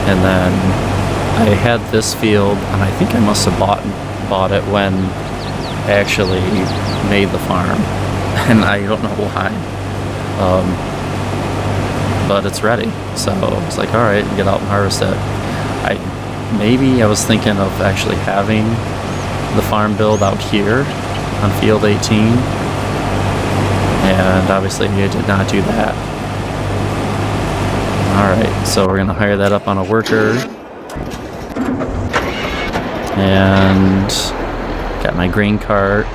And then I had this field, and I think I must have bought it when I actually made the farm, and I don't know why. But it's ready, so I was like, all right, get out and harvest it. Maybe I was thinking of actually having the farm build out here on field 18, and obviously I did not do that. Alright, so we're gonna hire that up on a worker, and got my grain cart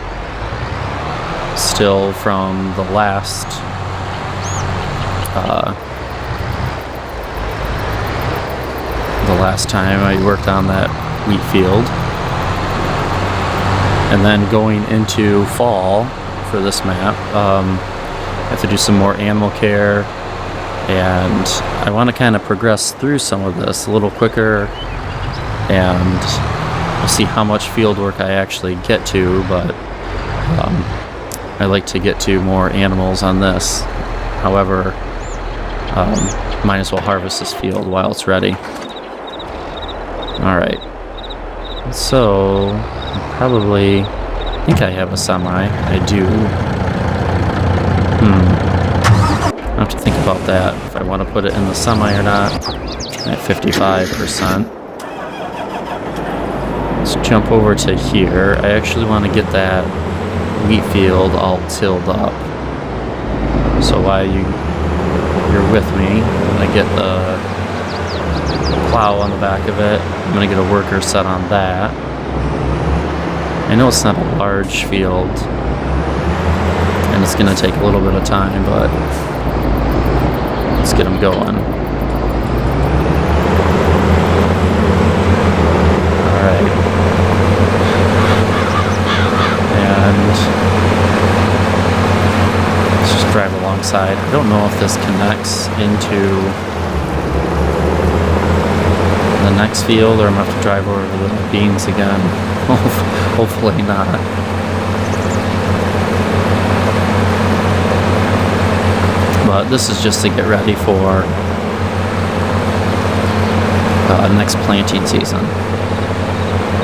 still from the last time I worked on that wheat field. And then going into fall for this map, I have to do some more animal care, and I want to kind of progress through some of this a little quicker, and we'll see how much field work I actually get to, but I like to get to more animals on this. However, might as well harvest this field while it's ready. Alright, so probably, I think I have a semi. I do. I have to think about that, if I want to put it in the semi or not, at 55%. Let's jump over to here. I actually want to get that wheat field all tilled up. So while you're with me, I'm going to get the plow on the back of it. I'm going to get a worker set on that. I know it's not a large field, and it's going to take a little bit of time, but let's get them going. Alright. And let's just drive alongside. I don't know if this connects into the next field, or I'm going to have to drive over to the beans again. Hopefully not. But this is just to get ready for next planting season.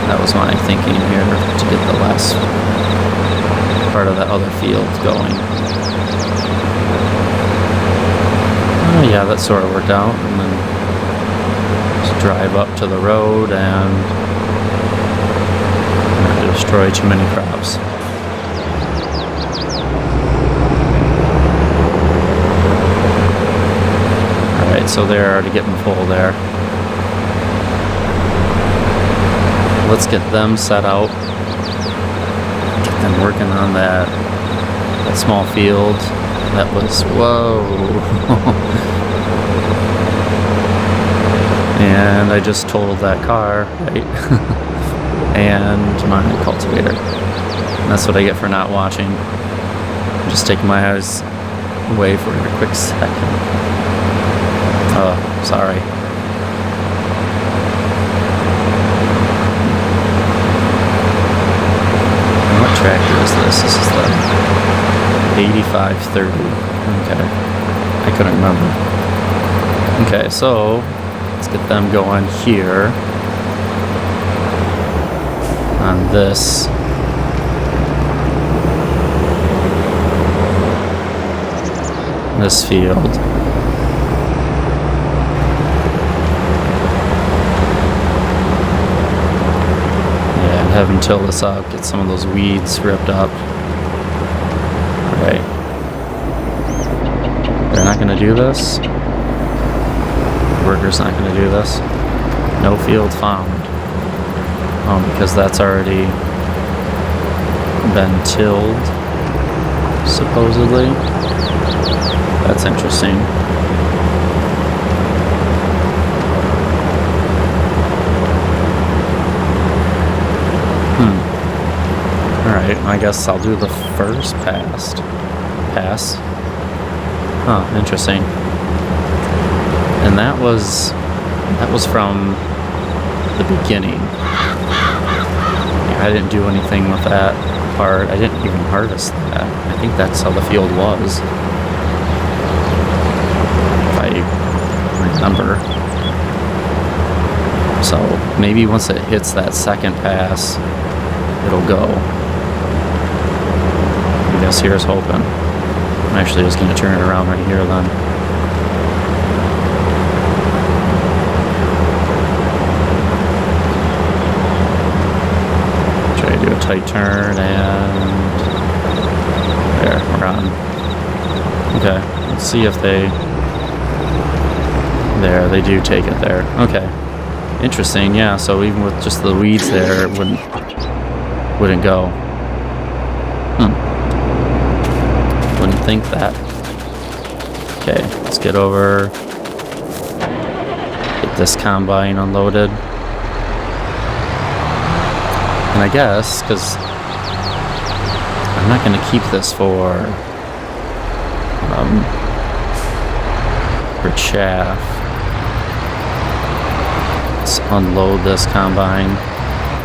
That was my thinking here, to get the last part of that other field going. Oh yeah, that sort of worked out. And then drive up to the road and not destroy too many crops. Alright, so they're already getting full there. Let's get them set out. Get them working on that small field. That was, whoa. And I just totaled that car, right? And my cultivator. And that's what I get for not watching. I'm just taking my eyes away for a quick second. Oh, sorry. What tractor is this? This is the 8530. Okay. I couldn't remember. Okay, so let's get them going here on this. This field. Yeah, have them till this up, get some of those weeds ripped up. Right. They're not gonna do this. The worker's not gonna do this. No field found. Oh, because that's already been tilled, supposedly. That's interesting. Alright, I guess I'll do the first pass. Huh, interesting. And that was from the beginning. I didn't do anything with that part. I didn't even harvest that. I think that's how the field was. Remember. So maybe once it hits that second pass, it'll go. I guess here's hoping. I'm actually just going to turn it around right here then. Try to do a tight turn and there, we're on. Okay, let's see if they... There, they do take it there. Okay. Interesting, yeah, so even with just the weeds there, it wouldn't go. Wouldn't think that. Okay, let's get over. Get this combine unloaded. And I guess, because I'm not going to keep this for chaff. Let's unload this combine.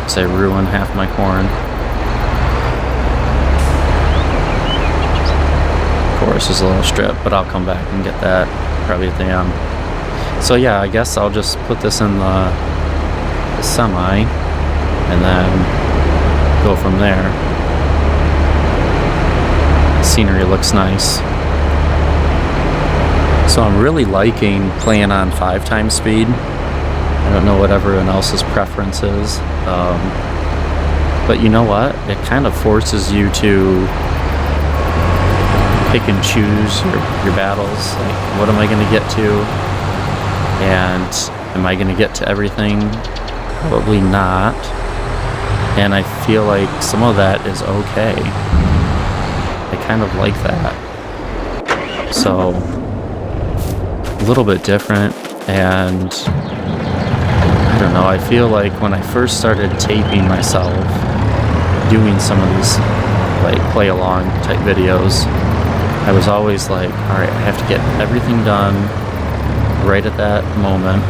So I ruin half my corn. Of course, there's a little strip, but I'll come back and get that probably at the end. So yeah, I guess I'll just put this in the semi and then go from there. The scenery looks nice. So I'm really liking playing on 5x speed. I don't know what everyone else's preference is. But you know what? It kind of forces you to pick and choose your battles. Like, what am I going to get to? And am I going to get to everything? Probably not. And I feel like some of that is okay. I kind of like that. So, a little bit different, and I don't know, I feel like when I first started taping myself, doing some of these like play along type videos, I was always like, alright, I have to get everything done right at that moment.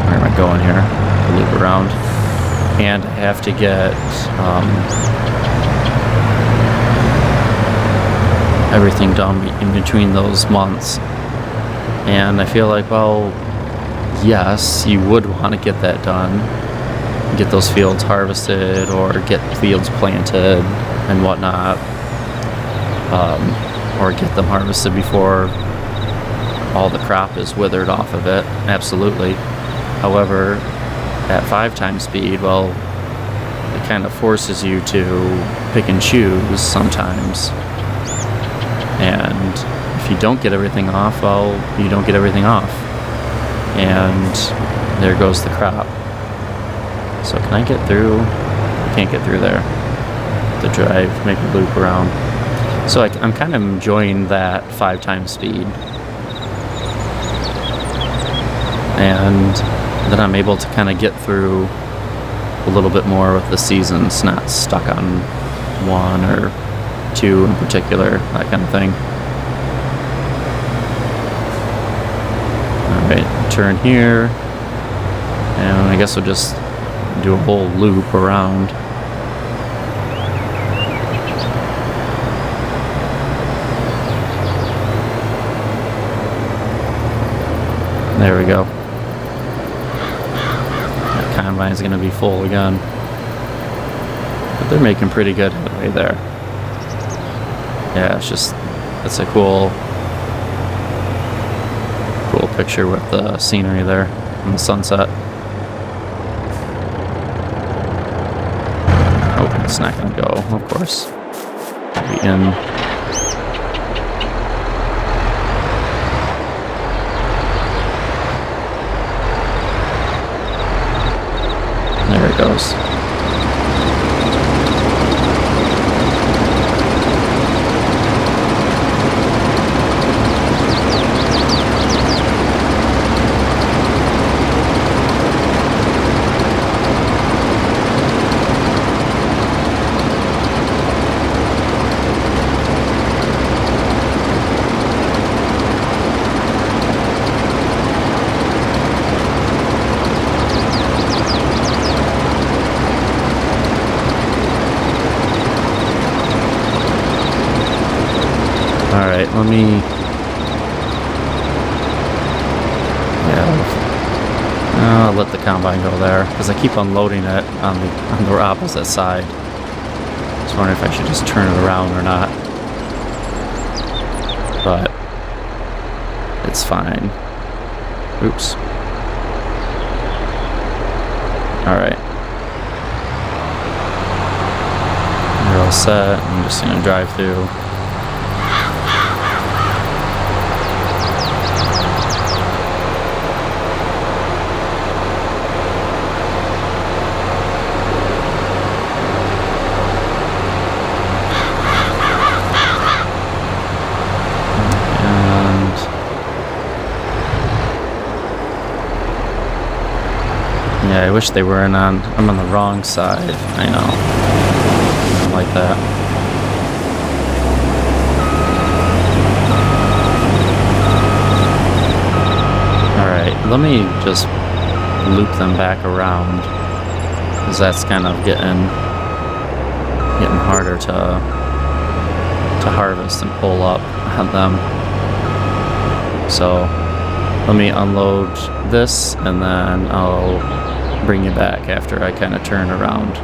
Where am I going here? Loop around. And I have to get everything done in between those months. And I feel like, well, yes, you would want to get that done, get those fields harvested or get fields planted and whatnot, or get them harvested before all the crop is withered off of it. Absolutely. However, at 5x speed, well, it kind of forces you to pick and choose sometimes. And I if you don't get everything off, well, you don't get everything off. And there goes the crop. So can I get through? Can't get through there. The drive, make a loop around. So I'm kind of enjoying that 5x speed. And then I'm able to kind of get through a little bit more with the seasons, not stuck on one or two in particular, that kind of thing. Alright, turn here. And I guess we'll just do a whole loop around. There we go. That combine's going to be full again. But they're making pretty good headway there. Yeah, it's a cool picture with the scenery there and the sunset. Oh, it's not going to go, of course. Be in. There it goes. Alright, let me... Yeah, I'll let the combine go there, because I keep unloading it on the opposite side. Just wondering if I should just turn it around or not. But it's fine. Oops. Alright. You're all set. I'm just going to drive through. Yeah, I wish they weren't on... I'm on the wrong side. I know. I don't like that. Alright, let me just loop them back around. Because that's kind of getting harder to harvest and pull up on them. So, let me unload this and then I'll bring you back after I kind of turn around.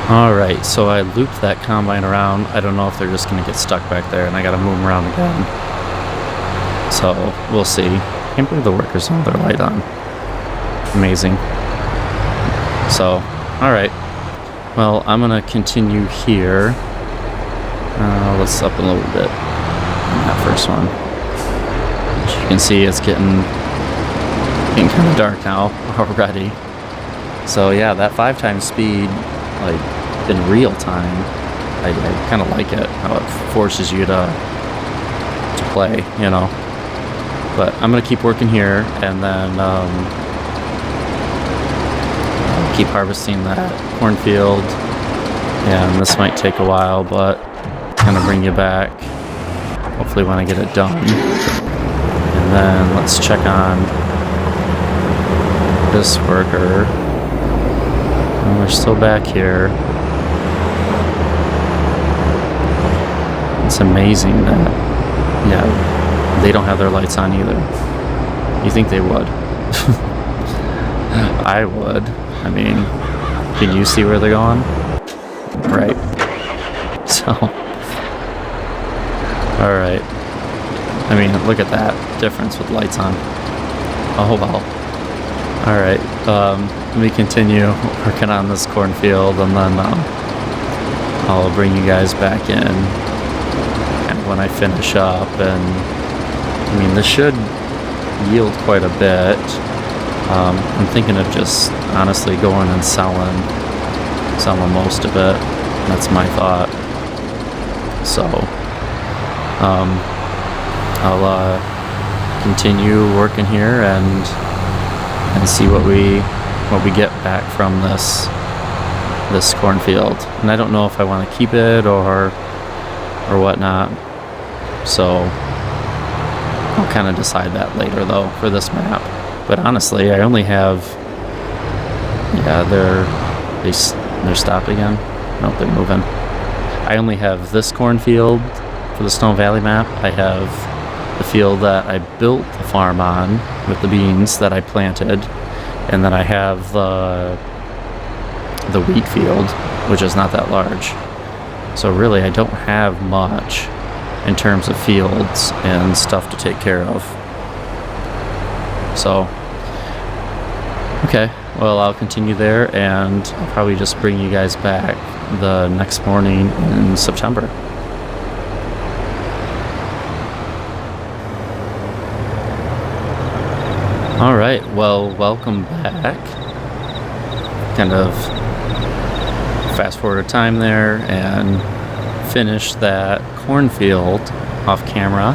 Alright, so I looped that combine around. I don't know if they're just going to get stuck back there and I got to move them around again. So, we'll see. Can't believe the workers have their light on. Amazing. So, alright. Well, I'm going to continue here. Let's up a little bit on that first one. As you can see, it's getting kind of dark now already. So yeah, that 5x speed, like in real time, I kind of like it. How it forces you to play, you know. But I'm gonna keep working here, and then I'll keep harvesting that cornfield. Yeah, and this might take a while, but kind of bring you back. Hopefully, when I get it done. And then let's check on this worker. And we're still back here. It's amazing that, yeah, they don't have their lights on either. You think they would? I would. I mean, can you see where they're going? Right. So, alright. I mean, look at that difference with lights on. Oh well. Alright, let me continue working on this cornfield, and then I'll bring you guys back in and when I finish up. And I mean, this should yield quite a bit. I'm thinking of just honestly going and selling most of it. That's my thought. So I'll continue working here and see what we get back from this cornfield. And I don't know if I want to keep it or whatnot. So I'll kind of decide that later though for this map. But honestly, I only have, yeah, they're stopped again. Nope, they're moving. I only have this cornfield for the Stone Valley map. I have the field that I built the farm on with the beans that I planted, and then I have the wheat field, which is not that large. So really, I don't have much in terms of fields and stuff to take care of. So, okay, well, I'll continue there, and I'll probably just bring you guys back the next morning in September. All right, well, welcome back. Kind of fast forward time there and finish that cornfield off camera.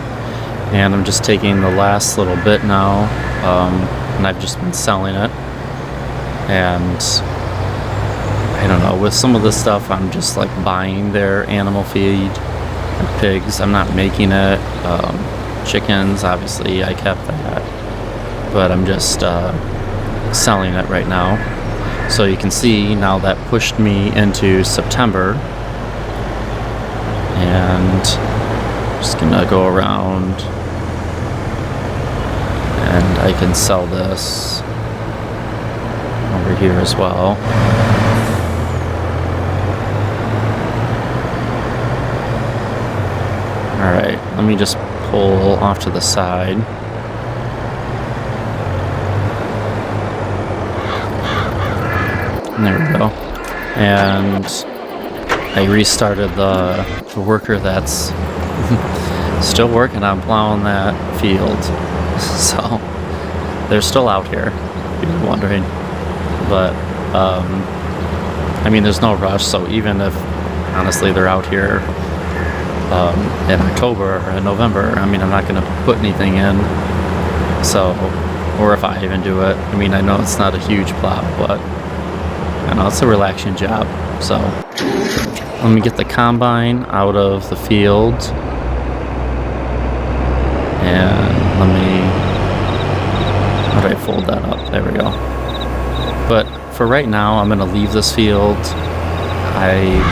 And I'm just taking the last little bit now, and I've just been selling it. And I don't know, with some of this stuff, I'm just like buying their animal feed, like pigs. I'm not making it. Chickens, obviously, I kept that, but I'm just selling it right now. So you can see now that pushed me into September, and I'm just gonna go around and I can sell this over here as well. Alright, let me just pull off to the side. And there we go. And I restarted the worker that's still working on plowing that field. So they're still out here, if you're wondering. But I mean, there's no rush. So even if honestly they're out here in October or in November, I mean, I'm not going to put anything in. So, or if I even do it, I mean, I know it's not a huge plow, but I know it's a relaxing job. So let me get the combine out of the field, and let me, how do I fold that up? There we go. But for right now, I'm going to leave this field. I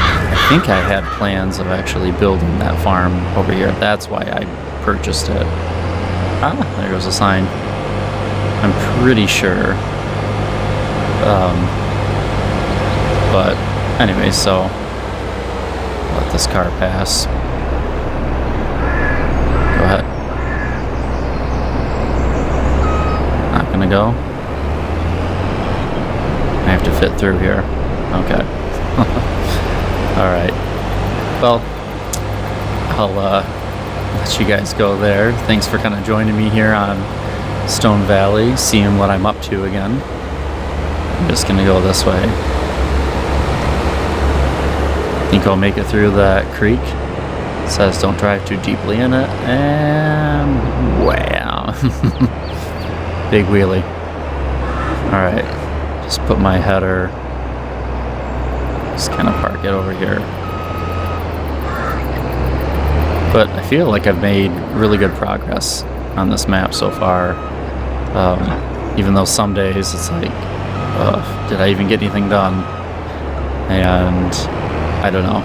think I had plans of actually building that farm over here. That's why I purchased it. Ah, there goes a sign. I'm pretty sure. But anyway, so let this car pass. Go ahead. Not gonna go. I have to fit through here. Okay. Alright. Well, I'll let you guys go there. Thanks for kind of joining me here on Stone Valley, seeing what I'm up to again. I'm just gonna go this way. Think I'll make it through that creek. It says don't drive too deeply in it, and wow. Big wheelie. Alright, just put my header, just kind of park it over here. But I feel like I've made really good progress on this map so far. Even though some days it's like, did I even get anything done? And I don't know.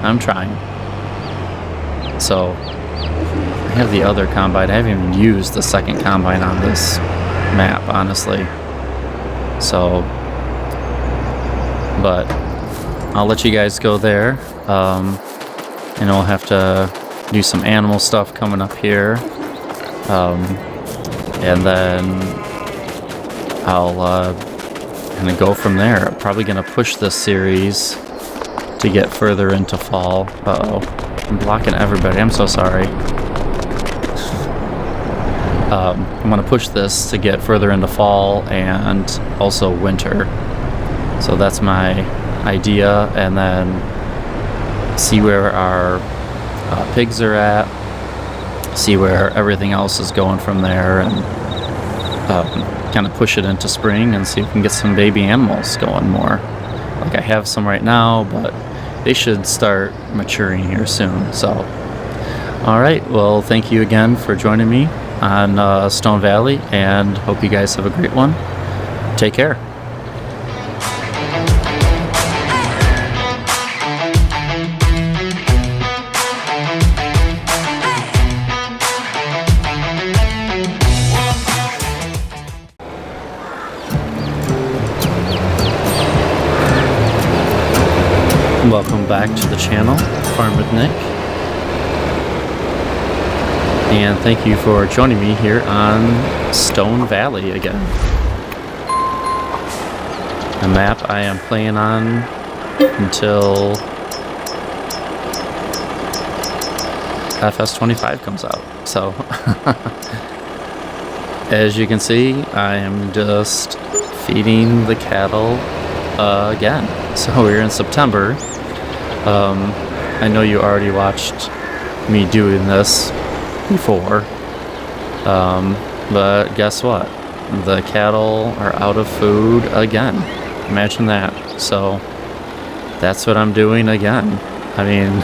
I'm trying. So I have the other combine. I haven't even used the second combine on this map, honestly. So, but I'll let you guys go there. And I'll have to do some animal stuff coming up here. And then I'll kind of go from there. I'm probably going to push this series to get further into fall. Uh-oh. I'm blocking everybody. I'm so sorry. I'm going to push this to get further into fall and also winter. So that's my idea, and then see where our pigs are at, see where everything else is going from there, and kind of push it into spring and see if we can get some baby animals going more. Like I have some right now, but they should start maturing here soon. So, all right. Well, thank you again for joining me on Stone Valley, and hope you guys have a great one. Take care. Welcome back to the channel, Farm with Nick. And thank you for joining me here on Stone Valley again. A map I am playing on until FS25 comes out. So, as you can see, I am just feeding the cattle again. So we're in September. I know you already watched me doing this before, but guess what? The cattle are out of food again. Imagine that. So that's what I'm doing again. I mean,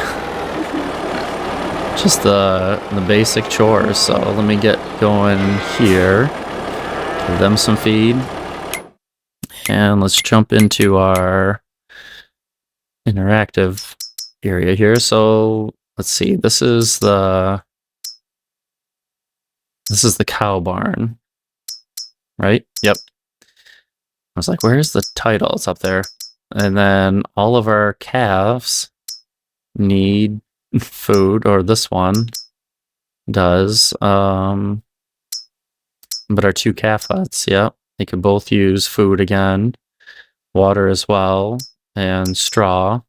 just the basic chores. So let me get going here. Give them some feed. And let's jump into our interactive area here. So let's see. This is the cow barn, right? Yep. I was like, where's the title? It's up there. And then all of our calves need food, or this one does. But our two calf huts, yep, they could both use food again, water as well, and straw.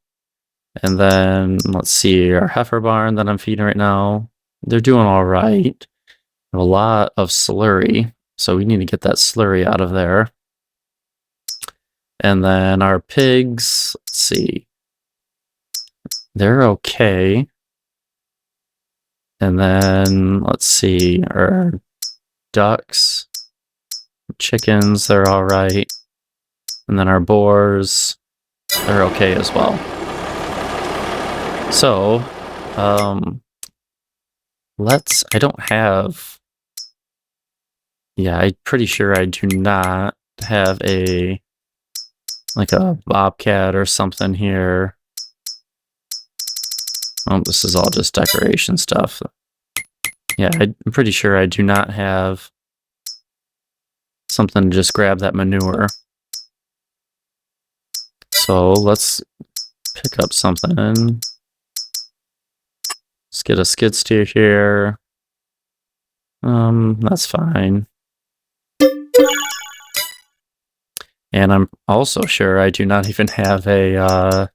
And then let's see, our heifer barn that I'm feeding right now, they're doing all right. A lot of slurry, so we need to get that slurry out of there. And then our pigs, let's see, they're okay. And then let's see, our ducks, chickens, they're all right. And then our boars, they're okay as well. So, I don't have, yeah, I'm pretty sure I do not have like a bobcat or something here. Oh, this is all just decoration stuff. Yeah, I'm pretty sure I do not have something to just grab that manure. So let's pick up something. Let's get a skid steer here. That's fine. And I'm also sure I do not even have a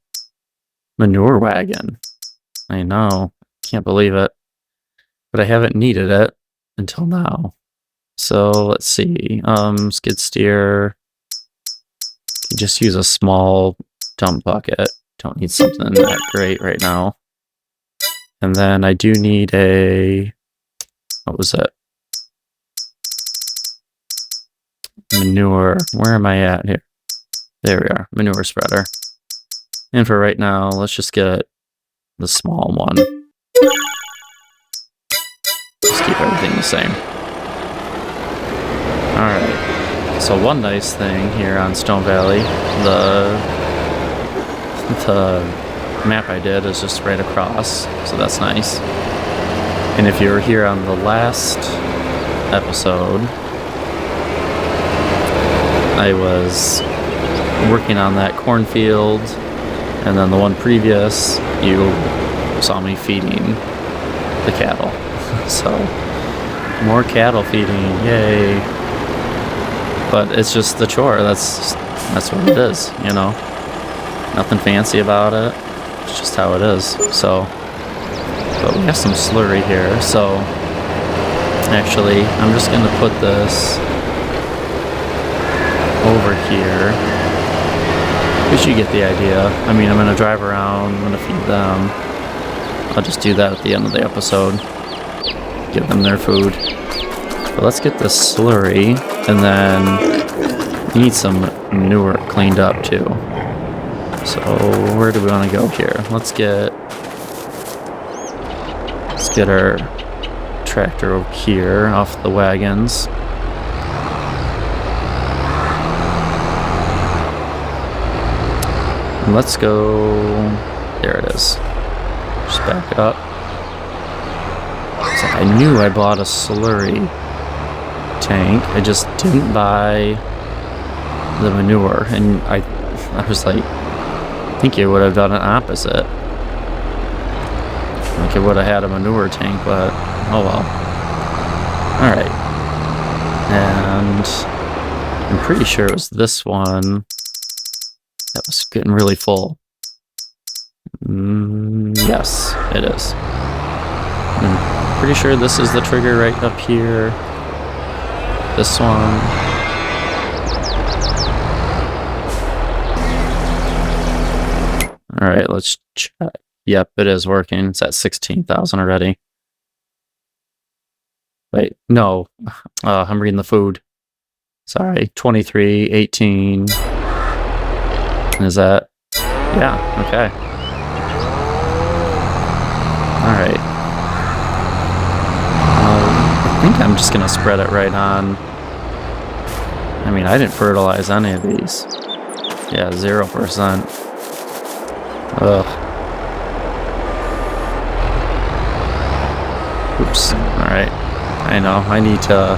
manure wagon. I know, can't believe it. But I haven't needed it until now. So let's see, skid steer. Just use a small dump bucket. Don't need something that great right now. And then I do need what was it? Manure. Where am I at here? There we are. Manure spreader. And for right now, let's just get the small one. Just keep everything the same. Alright. So one nice thing here on Stone Valley, the map I did is just right across, so that's nice. And if you were here on the last episode, I was working on that cornfield, and then the one previous, you saw me feeding the cattle. So, more cattle feeding, yay. But it's just the chore, that's what it is, you know? Nothing fancy about it. It's just how it is. So, but we have some slurry here. So, actually, I'm just gonna put this over here. Because you get the idea. I mean, I'm gonna drive around. I'm gonna feed them. I'll just do that at the end of the episode. Give them their food. But let's get this slurry, and then we need some manure cleaned up too. So where do we want to go here? Let's get our tractor over here off the wagons. And let's go. There it is. Just back up. So I knew I bought a slurry tank. I just didn't buy the manure, and I was like, I think it would have done an opposite. Like it would have had a manure tank, but oh well. Alright. And I'm pretty sure it was this one that was getting really full. Yes, it is. I'm pretty sure this is the trigger right up here. This one. Alright, let's check. Yep, it is working. It's at 16,000 already. Wait, no. I'm reading the food. Sorry, 23, 18. Is that? Yeah, okay. Alright. I think I'm just gonna spread it right on. I mean, I didn't fertilize any of these. Yeah, 0%. Ugh. Oops. Alright. I know. I need to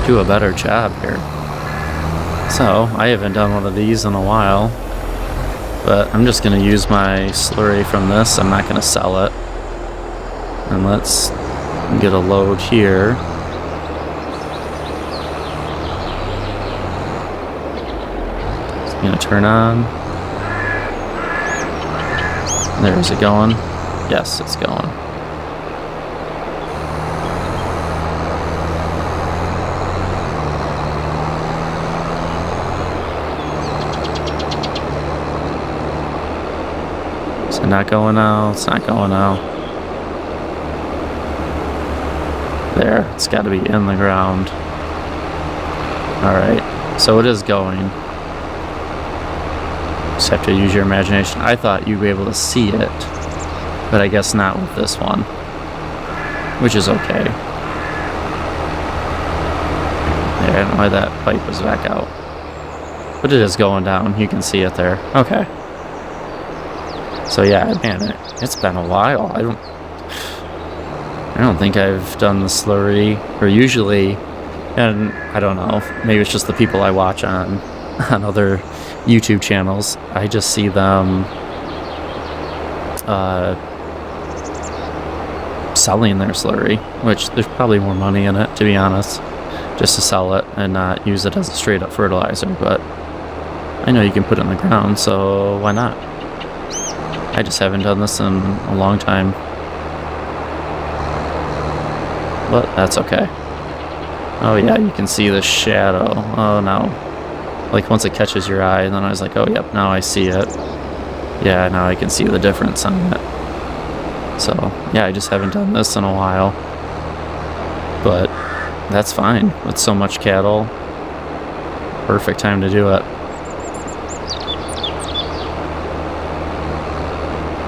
do a better job here. So, I haven't done one of these in a while. But I'm just going to use my slurry from this. I'm not going to sell it. And let's get a load here. It's going to turn on. There's it going. Yes, it's going. Is it not going out? It's not going out. There, it's got to be in the ground. Alright, so it is going. Just have to use your imagination. I thought you'd be able to see it, but I guess not with this one, which is okay. There, I don't know why that pipe was back out, but it is going down. You can see it there. Okay. So yeah, man, it's been a while. I don't think I've done the slurry, or usually, and I don't know, maybe it's just the people I watch on other YouTube channels. I just see them selling their slurry, which there's probably more money in it, to be honest, just to sell it and not use it as a straight up fertilizer. But I know you can put it in the ground, so why not? I just haven't done this in a long time, but that's okay. Oh yeah, you can see the shadow. Oh no. Like once it catches your eye, and then I was like, oh yep, now I see it. Yeah, now I can see the difference on it. So yeah, I just haven't done this in a while, but that's fine. With so much cattle, perfect time to do it.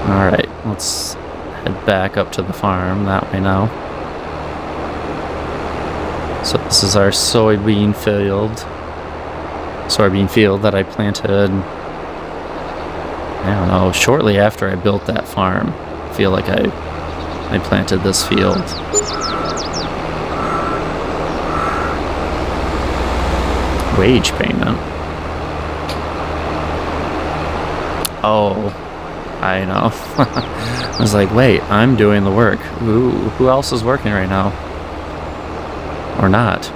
Alright, let's head back up to the farm that way now. So this is our soybean field that I planted, I don't know, shortly after I built that farm. I feel like I planted this field. Wage payment. Oh, I know. I was like, wait, I'm doing the work. Who else is working right now? Or not?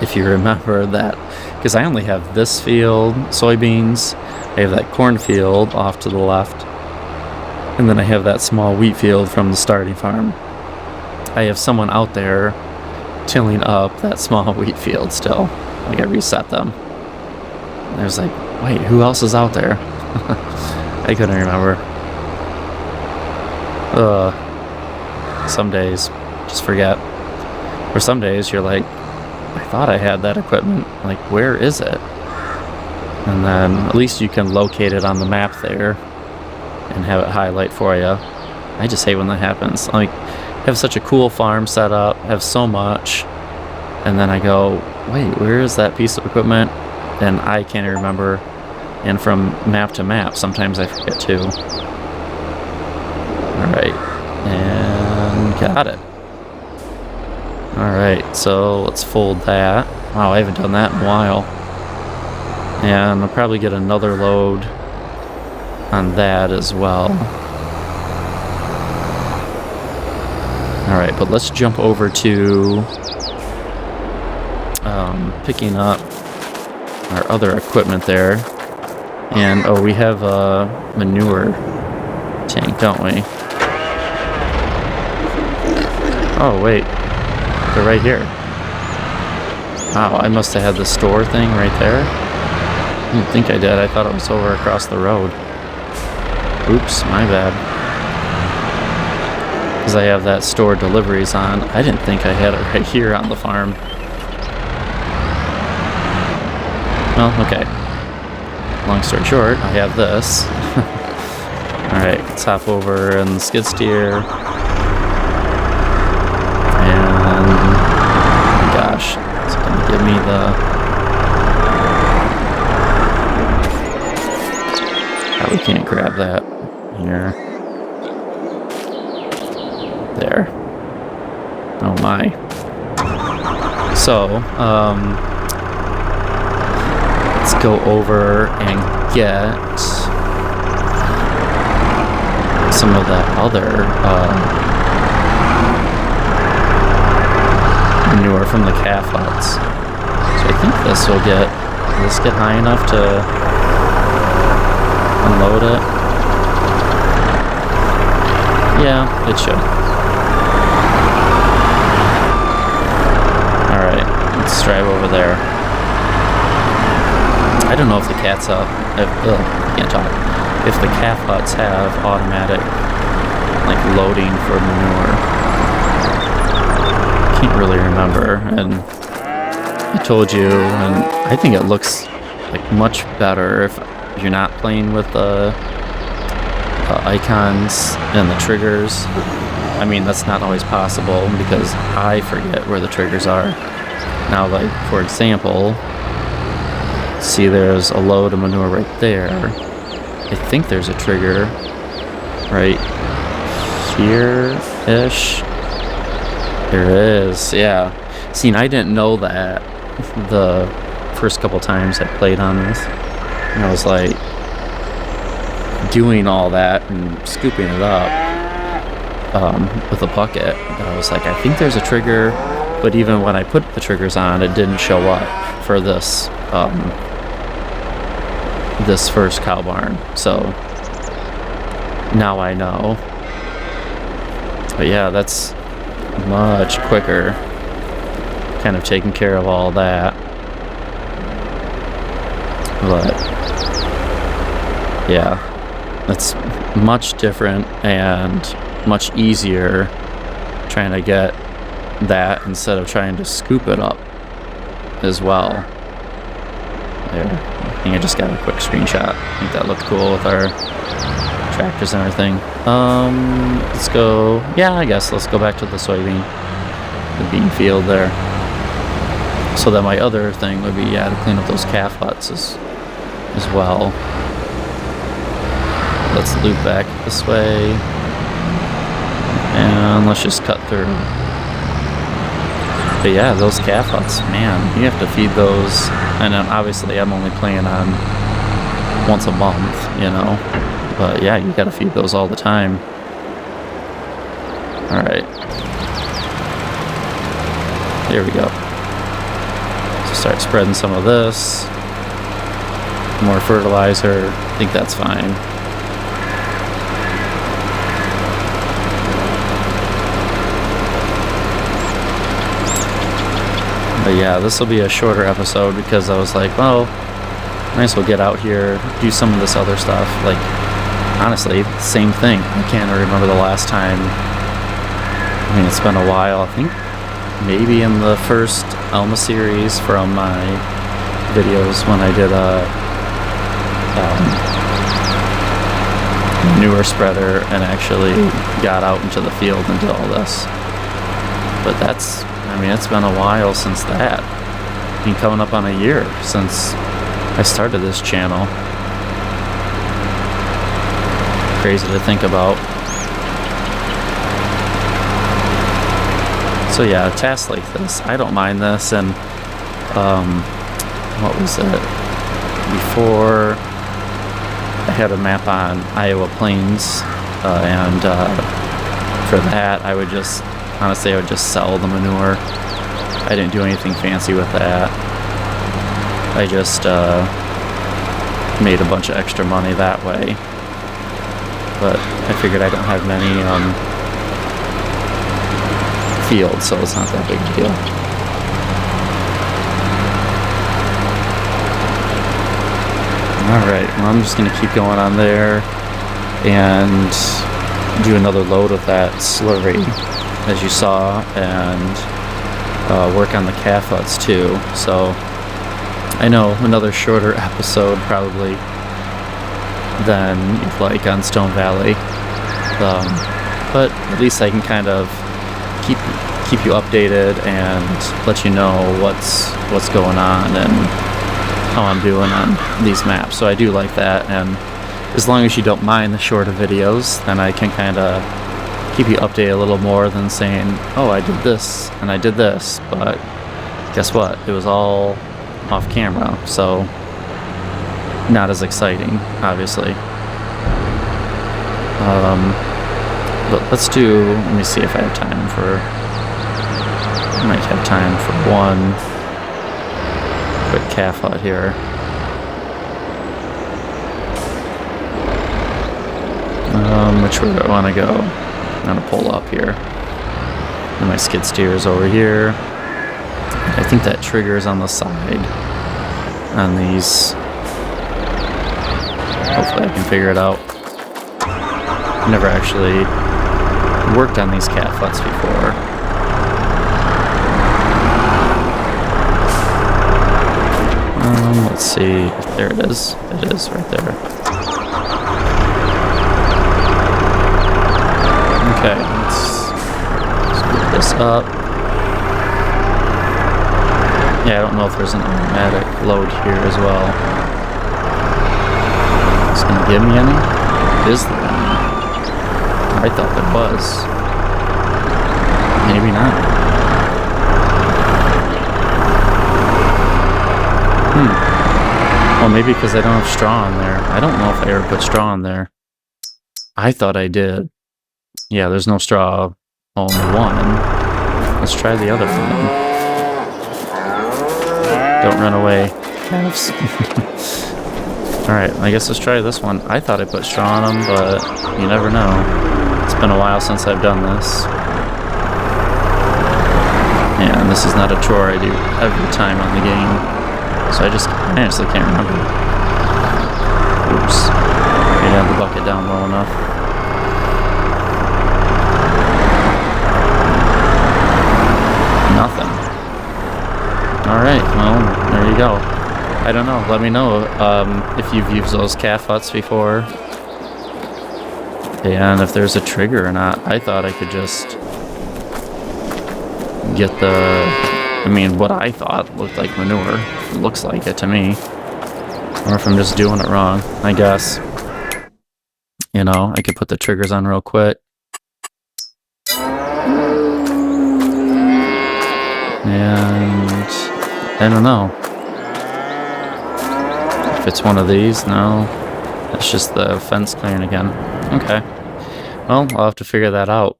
If you remember that, because I only have this field, soybeans. I have that cornfield off to the left, and then I have that small wheat field from the starting farm. I have someone out there tilling up that small wheat field still. Like, I reset them. And I was like, wait, who else is out there? I couldn't remember. Some days, just forget. Or some days you're like, I thought I had that equipment. Like, where is it? And then at least you can locate it on the map there and have it highlight for you. I just hate when that happens. Like, have such a cool farm set up, have so much, and then I go, wait, where is that piece of equipment? And I can't even remember. And from map to map, sometimes I forget too. Alright, and got it. Alright, so let's fold that. Wow, I haven't done that in a while. And I'll probably get another load on that as well. Alright, but let's jump over to picking up our other equipment there. And, oh, we have a manure tank, don't we? Oh, wait. They're right here. Wow, I must have had the store thing right there. I didn't think I did. I thought it was over across the road. Oops, my bad. Because I have that store deliveries on. I didn't think I had it right here on the farm. Well, okay. Long story short, I have this. Alright, let's hop over in the skid steer. And, gosh, it's going to give me we can't grab that here. There. Oh my. So, let's go over and get some of that other manure from the calf huts. So I think will this get high enough to unload it? Yeah, it should. Alright, let's drive over there. I don't know if the cat's up. I can't talk. If the calf huts have automatic, like, loading for manure. Can't really remember. And I told you, and I think it looks like much better if you're not playing with the icons and the triggers. I mean, that's not always possible because I forget where the triggers are. Now, like, for example, see there's a load of manure right there. I think there's a trigger right here-ish. There is, yeah. See, and I didn't know that the first couple times I played on this. And I was like doing all that and scooping it up with a bucket. And I was like, I think there's a trigger, but even when I put the triggers on, it didn't show up for this this first cow barn. So now I know. But yeah, that's much quicker. Kind of taking care of all that. But yeah, that's much different and much easier trying to get that instead of trying to scoop it up as well. There, I think I just got a quick screenshot. I think that looked cool with our tractors and everything. Let's go, yeah, I guess let's go back to the soybean, the bean field there. So that my other thing would be, yeah, to clean up those calf huts as well. Let's loop back this way. And let's just cut through. But yeah, those calf huts, man, you have to feed those. And then obviously I'm only playing on once a month, you know. But yeah, you gotta feed those all the time. Alright. Here we go. So start spreading some of this. more fertilizer, I think that's fine. But yeah, this will be a shorter episode because I was like, well, might as well get out here, do some of this other stuff. Like, honestly, same thing. I can't remember the last time. I mean, it's been a while. I think maybe in the first Elma series from my videos when I did a manure spreader and actually got out into the field and did all this. But that's, I mean, it's been a while since that. I mean, coming up on a year since I started this channel. Crazy to think about. So yeah, tasks like this, I don't mind this. And what was it? Before, I had a map on Iowa Plains, and for that, I would just, honestly, I would just sell the manure. I didn't do anything fancy with that. I just made a bunch of extra money that way. But I figured I don't have many fields, so it's not that big a deal. Alright, well, I'm just going to keep going on there and do another load of that slurry, as you saw, and work on the calf huts too. So I know another shorter episode probably than you'd like on Stone Valley, but at least I can kind of keep you updated and let you know what's going on and how I'm doing on these maps. So I do like that, and as long as you don't mind the shorter videos, then I can kind of keep you updated a little more than saying, oh, I did this and I did this, but guess what? It was all off camera, so not as exciting, obviously. But let me see if I have time for, I might have time for one quick calf hut here. Which way do I want to go? I'm going to pull up here. And my skid steer is over here. I think that trigger is on the side on these. Hopefully I can figure it out. I've never actually worked on these calf huts before. Let's see. There it is. It is right there. Okay, let's scoop this up. Yeah, I don't know if there's an automatic load here as well. It's gonna give me any? Is there any? I thought there was. Maybe not. Well, maybe because I don't have straw on there. I don't know if I ever put straw on there. I thought I did. Yeah, there's no straw. Only one. Let's try the other one. Don't run away, calves. Alright, I guess let's try this one. I thought I put straw on them, but you never know. It's been a while since I've done this. Yeah, and this is not a chore I do every time on the game. So I honestly can't remember. Oops. Maybe I have the bucket down low enough. Nothing. Alright, well, there you go. I don't know. Let me know if you've used those calf huts before. And if there's a trigger or not. I thought I could just get what I thought looked like manure. It looks like it to me. Or if I'm just doing it wrong, I guess. You know, I could put the triggers on real quick. And I don't know if it's one of these. No, it's just the fence clearing again. Okay, well, I'll have to figure that out.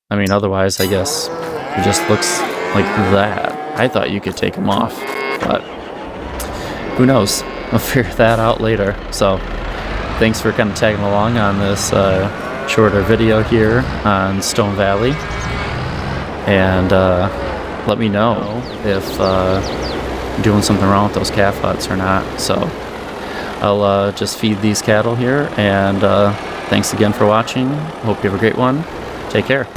I mean, otherwise, I guess it just looks like that. I thought you could take them off, but who knows? we'll figure that out later. So thanks for kind of tagging along on this shorter video here on Stone Valley, and let me know if you're doing something wrong with those calf huts or not. So I'll just feed these cattle here, and thanks again for watching. Hope you have a great one. Take care.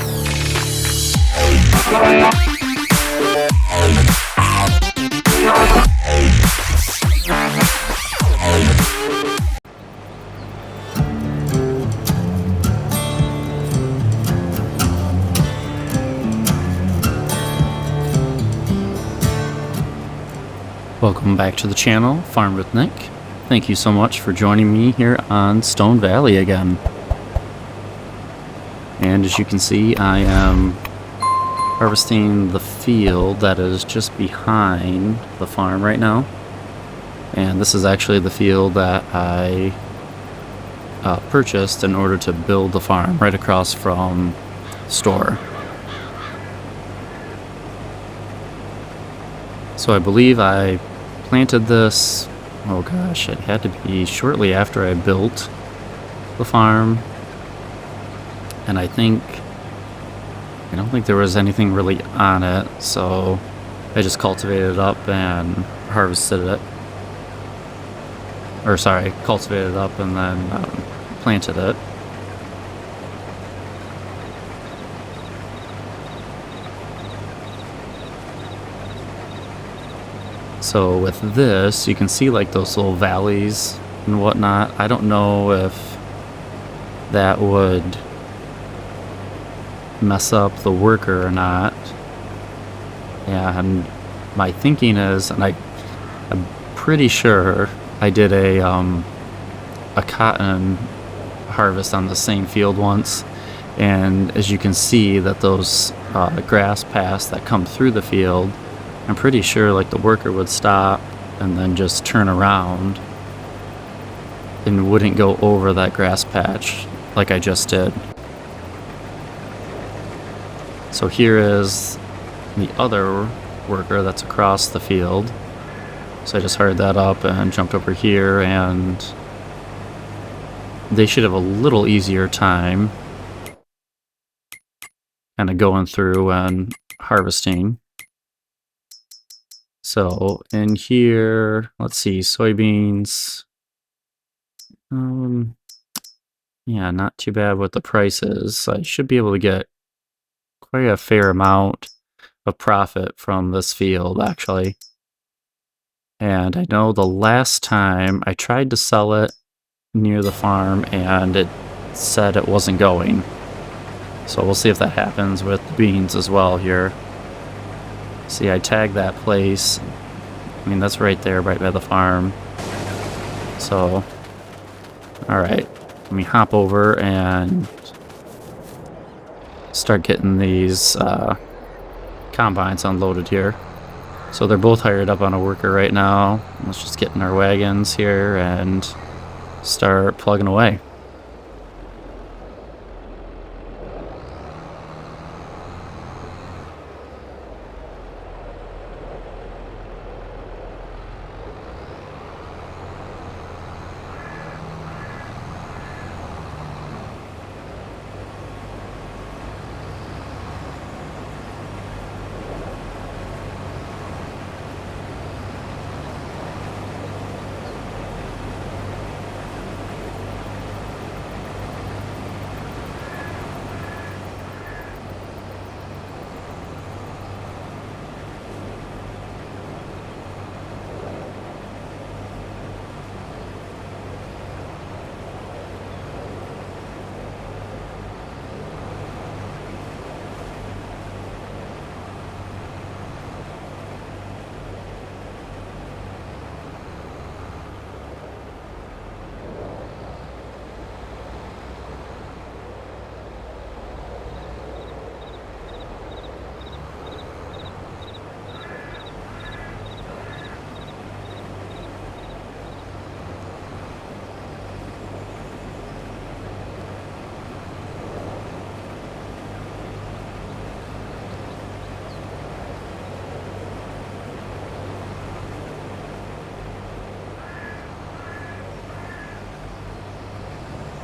Welcome back to the channel, Farm with Nick. Thank you so much for joining me here on Stone Valley again. And as you can see, I am harvesting the field that is just behind the farm right now. And this is actually the field that I purchased in order to build the farm right across from the store. So I believe I planted this, oh gosh, it had to be shortly after I built the farm. And I don't think there was anything really on it, so I just cultivated it up and harvested it. Or sorry, cultivated it up and then planted it. So with this, you can see like those little valleys and whatnot. I don't know if that would mess up the worker or not. And my thinking is, and I'm pretty sure I did a cotton harvest on the same field once, and as you can see that those grass paths that come through the field, I'm pretty sure like the worker would stop and then just turn around and wouldn't go over that grass patch like I just did. So here is the other worker that's across the field. So I just hired that up and jumped over here, and they should have a little easier time kind of going through and harvesting. So in here, let's see, soybeans. Yeah, not too bad with the prices. I should be able to get quite a fair amount of profit from this field, actually. And I know the last time I tried to sell it near the farm and it said it wasn't going. So we'll see if that happens with the beans as well here. See, I tagged that place. I mean, that's right there, right by the farm. So, alright. Let me hop over and start getting these combines unloaded here. So they're both hired up on a worker right now. Let's just get in our wagons here and start plugging away.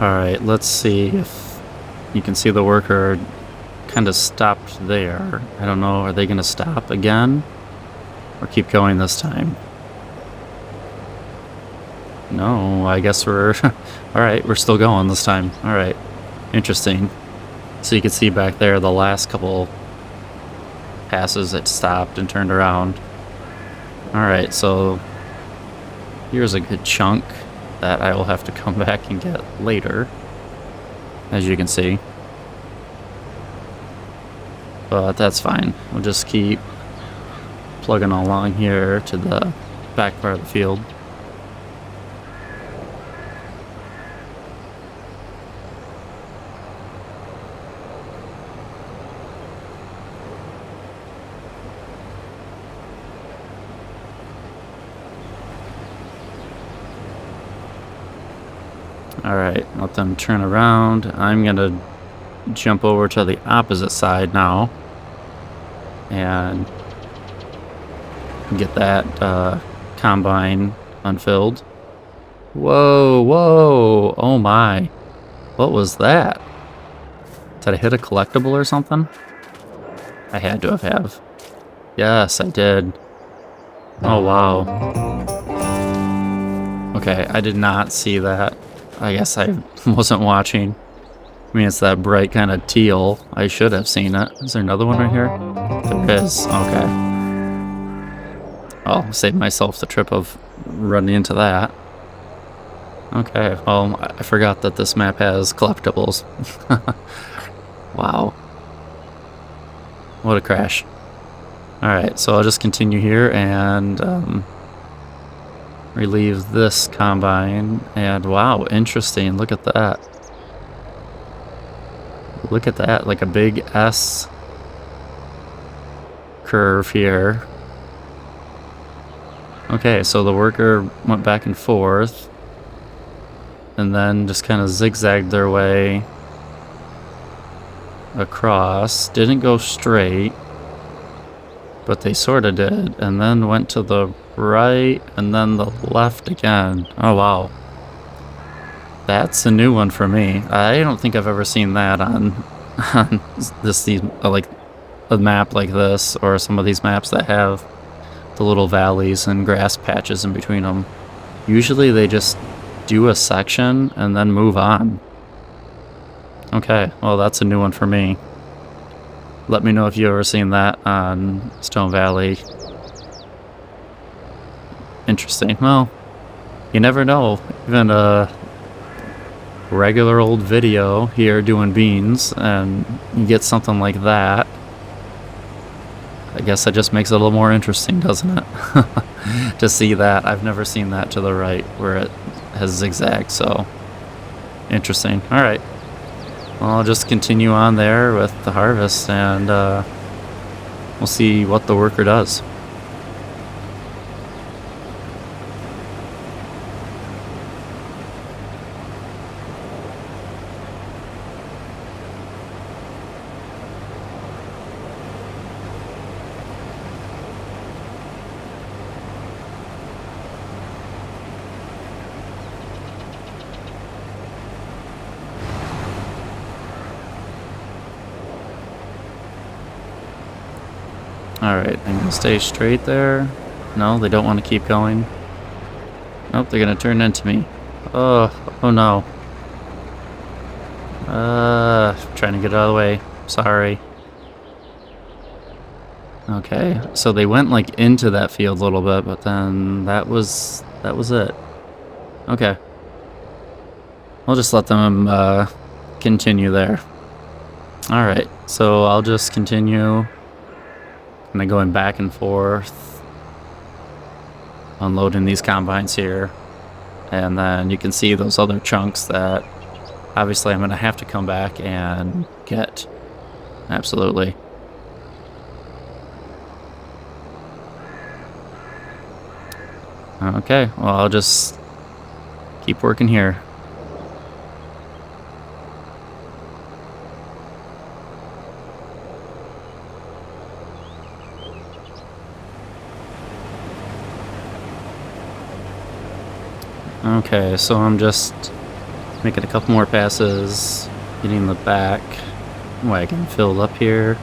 Alright, let's see if you can see the worker kind of stopped there. I don't know, are they going to stop again? Or keep going this time? No, I guess we're... Alright, we're still going this time. Alright, interesting. So you can see back there the last couple passes it stopped and turned around. Alright, so here's a good chunk that I will have to come back and get later, as you can see. But that's fine. We'll just keep plugging along here to the back part of the field. Alright, let them turn around. I'm gonna jump over to the opposite side now and get that combine unfilled. Whoa, whoa, oh my. What was that? Did I hit a collectible or something? I had to have. Yes, I did. Oh, wow. Okay, I did not see that. I guess I wasn't watching. I mean, it's that bright kind of teal. I should have seen it. Is there another one right here? There is. Okay. I'll save myself the trip of running into that. Okay, well, I forgot that this map has collectibles. Wow. What a crash. Alright, so I'll just continue here and relieve this combine. And wow, interesting. Look at that. Look at that, like a big S curve here. Okay, so the worker went back and forth and then just kind of zigzagged their way across. Didn't go straight, but they sort of did, and then went to the right and then the left again. Oh wow. That's a new one for me. I don't think I've ever seen that on like a map like this, or some of these maps that have the little valleys and grass patches in between them. Usually they just do a section and then move on. Okay, well that's a new one for me. Let me know if you've ever seen that on Stone Valley. Interesting. Well, you never know. Even a regular old video here doing beans and you get something like that. I guess that just makes it a little more interesting, doesn't it? To see that. I've never seen that to the right where it has zigzag, so interesting. Alright. Well, I'll just continue on there with the harvest and we'll see what the worker does. Alright, I'm gonna stay straight there. No, they don't want to keep going. Nope, they're gonna turn into me. Oh no. Trying to get out of the way. Sorry. Okay, so they went like into that field a little bit, but then that was it. Okay. I'll just let them continue there. Alright, so I'll just continue. And then going back and forth, unloading these combines here, and then you can see those other chunks that obviously I'm going to have to come back and get. Absolutely. Okay, well I'll just keep working here. Okay, so I'm just Making a couple more passes, getting the back wagon filled up here.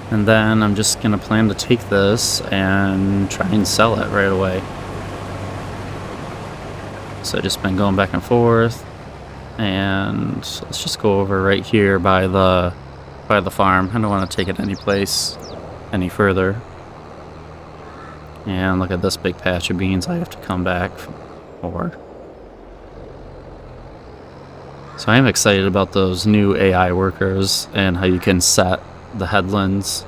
And then I'm just gonna plan to take this and try and sell it right away. So I've just been going back and forth, and let's just go over right here by the farm. I don't want to take it any place any further. And look at this big patch of beans I have to come back for. So I am excited about those new AI workers and how you can set the headlands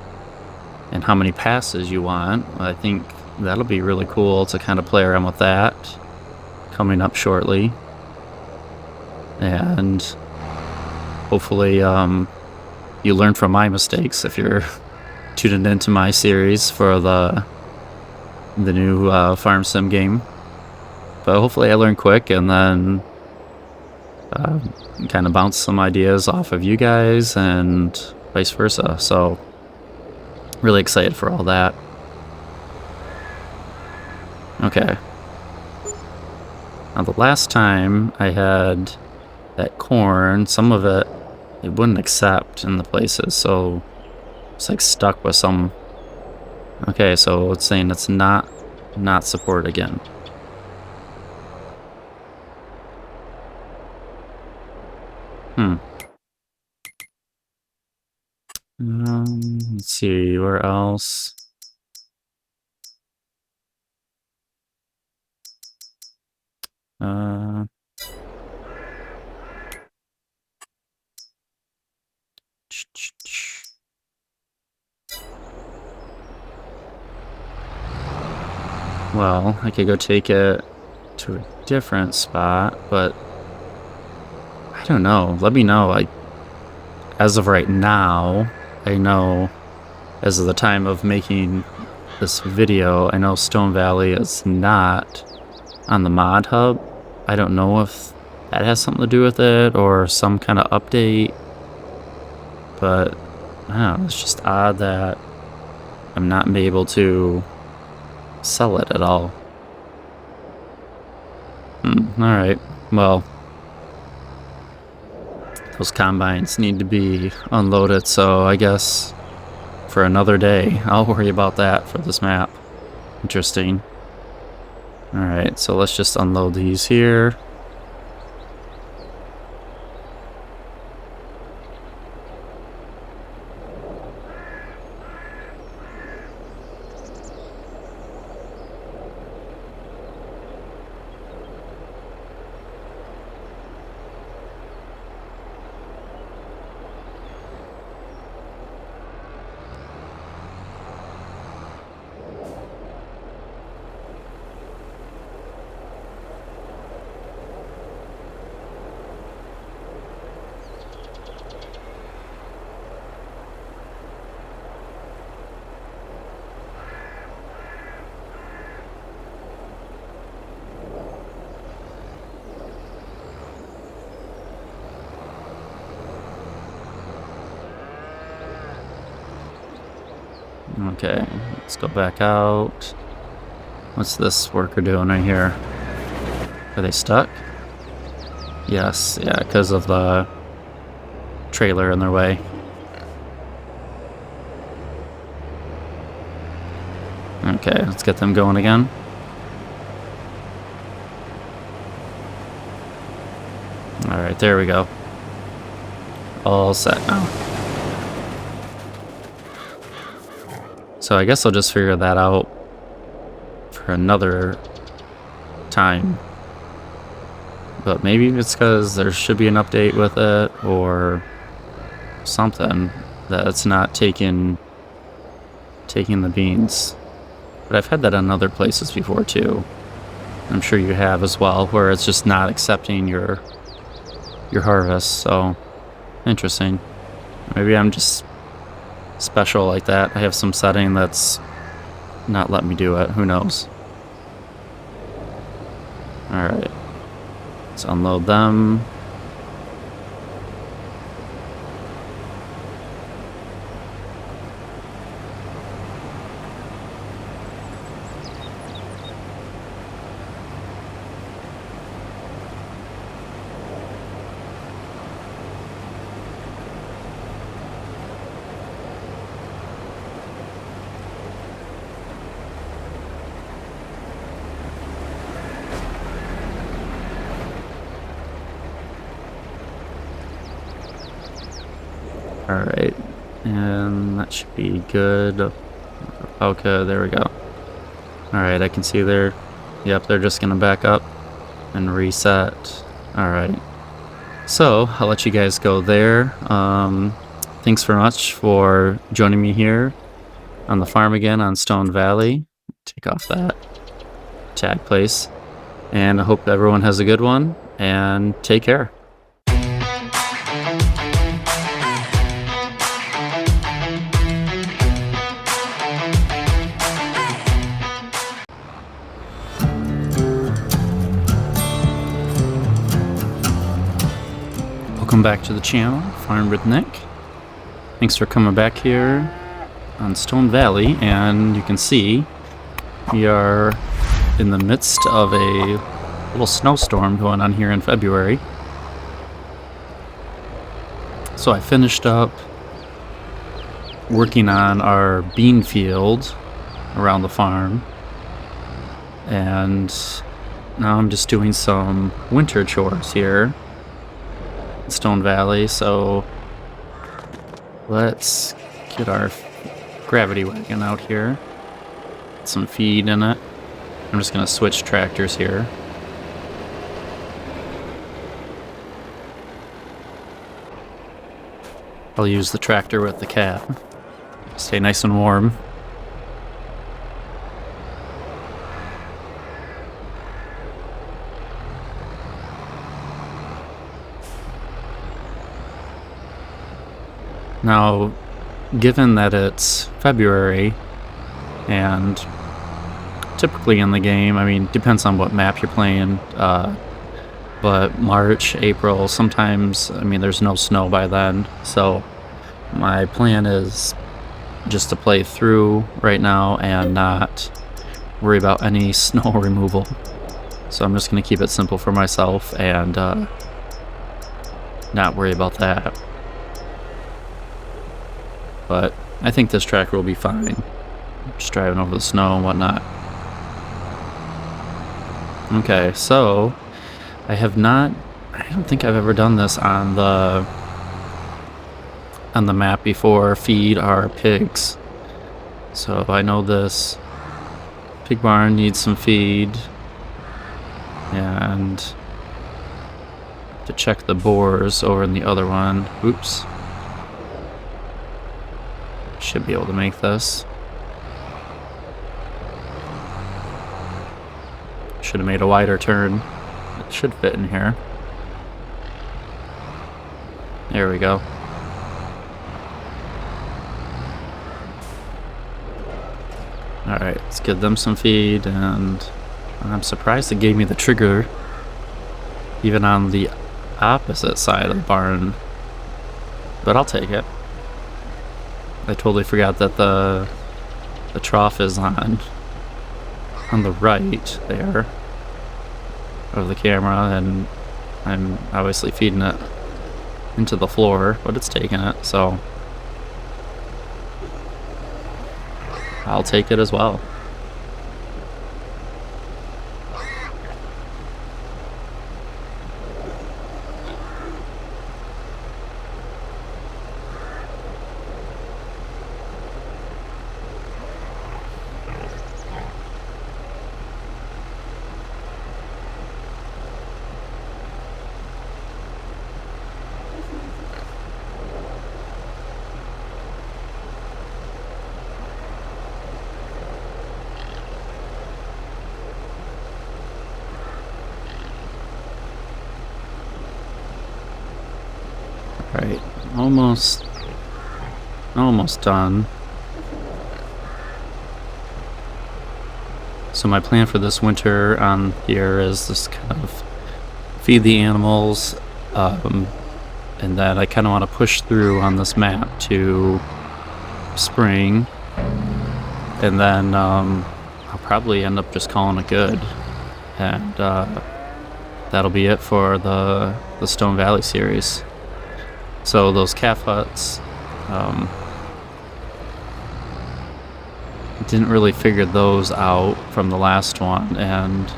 and how many passes you want. I think that'll be really cool to kind of play around with that coming up shortly. And hopefully you learn from my mistakes if you're tuning into my series for the new farm sim game. But hopefully I learn quick, and then kind of bounce some ideas off of you guys and vice versa. So really excited for all that. Okay. Now the last time I had that corn, some of it wouldn't accept in the places, so it's like stuck with some. Okay, so it's saying it's not support again. Let's see, where else? Well, I could go take it to a different spot, but I don't know. Let me know. As of right now, I know as of the time of making this video, I know Stone Valley is not on the mod hub. I don't know if that has something to do with it or some kind of update, but I don't know, it's just odd that I'm not able to sell it at all. Alright, well, those combines need to be unloaded, so I guess for another day I'll worry about that for this map. Interesting. Alright, so let's just unload these here. Okay, let's go back out. What's this worker doing right here? Are they stuck? Yes, yeah, because of the trailer in their way. Okay, let's get them going again. Alright, there we go. All set now. So I guess I'll just figure that out for another time. But maybe it's because there should be an update with it or something that it's not taking the beans. But I've had that on other places before too. I'm sure you have as well, where it's just not accepting your harvest. So interesting. Maybe I'm just special like that. I have some setting that's not letting me do it. Who knows? Alright. Let's unload them. Alright, and that should be good. Okay, there we go. Alright, I can see there. Yep, they're just gonna back up and reset. Alright. So, I'll let you guys go there. Thanks very much for joining me here on the farm again on Stone Valley. Take off that tag place. And I hope everyone has a good one, and take care. Welcome back to the channel, Farm with Nick. Thanks for coming back here on Stone Valley, and you can see we are in the midst of a little snowstorm going on here in February. So I finished up working on our bean field around the farm, and now I'm just doing some winter chores here in Stone Valley. So let's get our gravity wagon out here, get some feed in it. I'm just going to switch tractors here. I'll use the tractor with the cab. Stay nice and warm. Now, given that it's February, and typically in the game, I mean, depends on what map you're playing, but March, April, sometimes, I mean, there's no snow by then, so my plan is just to play through right now and not worry about any snow removal. So I'm just going to keep it simple for myself and not worry about that. But I think this tractor will be fine, just driving over the snow and whatnot. Okay, so I don't think I've ever done this on the map before. Feed our pigs. So I know this pig barn needs some feed, and to check the bores over in the other one. Oops. Should be able to make this. Should have made a wider turn. It should fit in here. There we go. Alright, let's give them some feed, and I'm surprised it gave me the trigger even on the opposite side of the barn, but I'll take it. I totally forgot that the trough is on the right there of the camera, and I'm obviously feeding it into the floor, but it's taking it, so I'll take it as well. Right, almost done. So my plan for this winter on here is just kind of feed the animals, and then I kind of want to push through on this map to spring, and then I'll probably end up just calling it good, and that'll be it for the Stone Valley series. So those calf huts, didn't really figure those out from the last one, and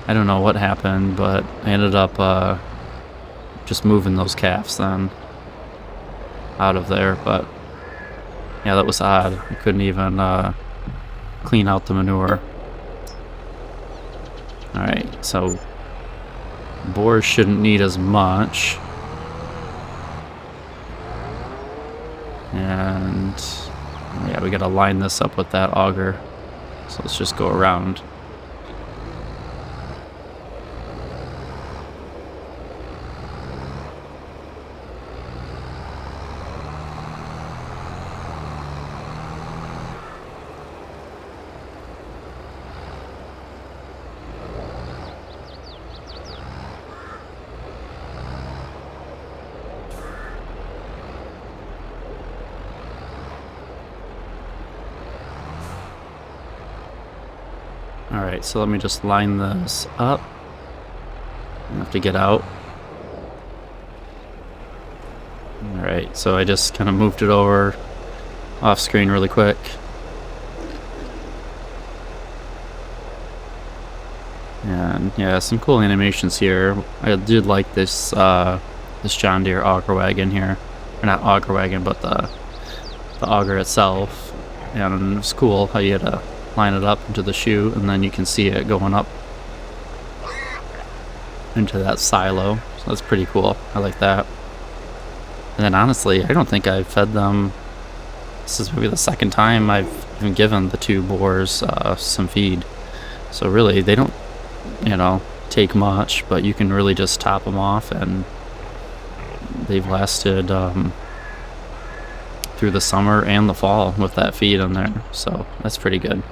I don't know what happened, but I ended up just moving those calves then. out of there, but yeah, that was odd. I couldn't even clean out the manure. Alright, so boars shouldn't need as much. And yeah, we gotta line this up with that auger. So let's just go around. Alright, so let me just line this up. I have to get out. Alright, so I just kind of moved it over off screen really quick. And yeah, some cool animations here. I did like this this John Deere auger wagon here. Or not auger wagon, but the auger itself. And it's cool how you had to line it up into the chute, and then you can see it going up into that silo. So that's pretty cool. I like that. And then honestly, I don't think I've fed them. This is maybe the second time I've even given the two boars some feed. So really, they don't, you know, take much, but you can really just top them off, and they've lasted through the summer and the fall with that feed in there. So that's pretty good.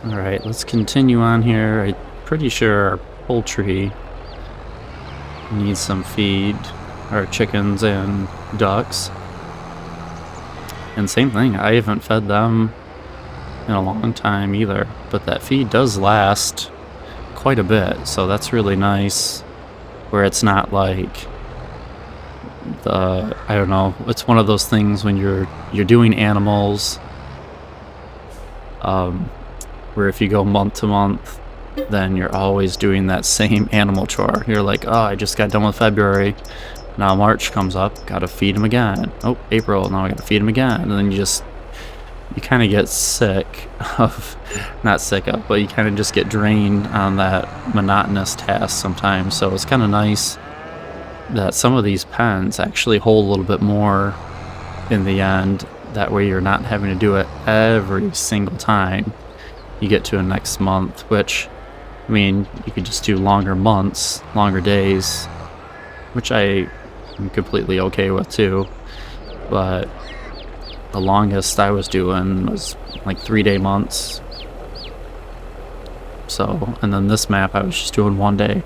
Alright, let's continue on here. I'm pretty sure our poultry needs some feed, our chickens and ducks. And same thing, I haven't fed them in a long time either, but that feed does last quite a bit, so that's really nice, where it's not like I don't know, it's one of those things when you're doing animals, where if you go month to month, then you're always doing that same animal chore. You're like, oh, I just got done with February, now March comes up, gotta feed them again. Oh, April, now I gotta feed them again. And then you kind of get sick of, not sick of, but you kind of just get drained on that monotonous task sometimes. So it's kind of nice that some of these pens actually hold a little bit more in the end. That way you're not having to do it every single time you get to a next month, which, I mean, you could just do longer months, longer days, which I am completely okay with too. But the longest I was doing was like 3-day months. So, and then this map I was just doing 1 day,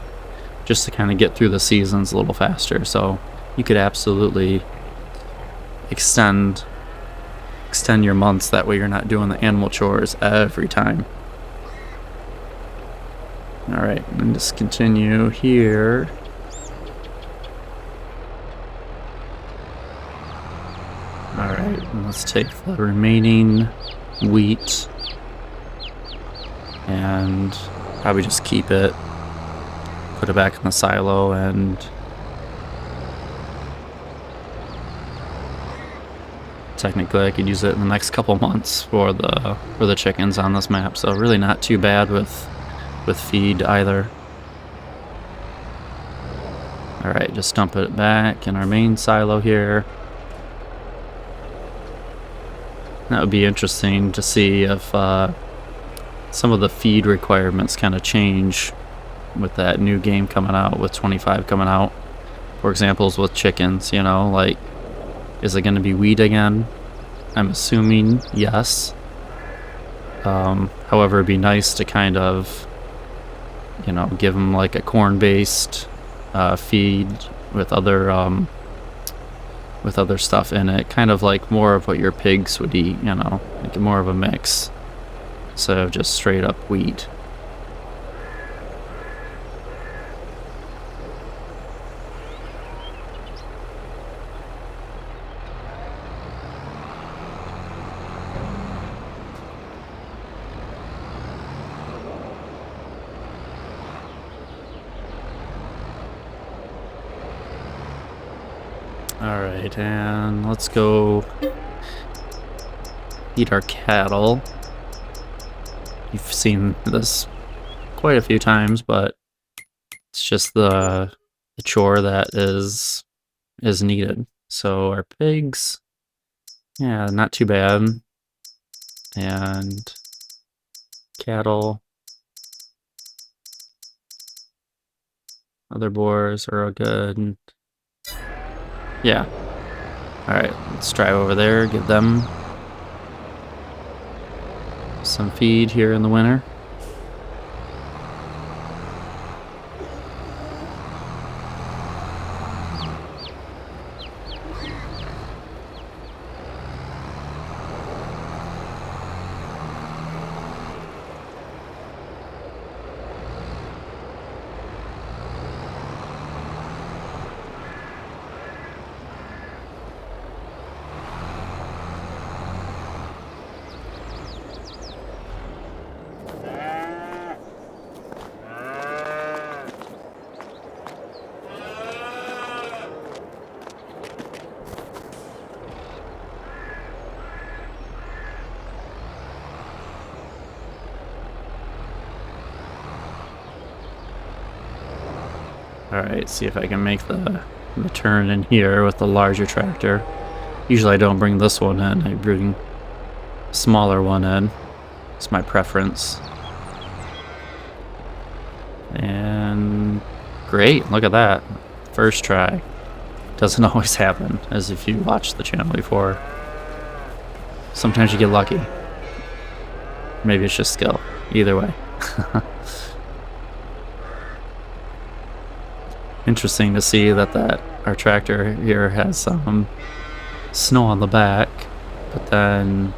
just to kind of get through the seasons a little faster. So you could absolutely extend your months, that way you're not doing the animal chores every time. Alright, and just continue here. Alright, let's take the remaining wheat and probably just keep it, put it back in the silo, and technically I could use it in the next couple months for the chickens on this map, so really not too bad with feed either. Alright, just dump it back in our main silo here. That would be interesting to see if some of the feed requirements kind of change with that new game coming out, with 25 coming out. For example, with chickens, you know, like, is it going to be wheat again? I'm assuming yes. However, it'd be nice to kind of, give them like a corn-based feed with other stuff in it, kind of like more of what your pigs would eat, like more of a mix, instead of just straight up wheat. Alright, and let's go feed our cattle. You've seen this quite a few times, but it's just the chore that is needed. So our pigs, yeah, not too bad. And cattle, other boars are all good. Yeah. Alright, let's drive over there, give them some feed here in the winter. Alright, see if I can make the turn in here with the larger tractor. Usually I don't bring this one in, I bring a smaller one in. It's my preference. And great, look at that. First try. Doesn't always happen, as if you watched the channel before. Sometimes you get lucky. Maybe it's just skill. Either way. Interesting to see that our tractor here has some snow on the back, but then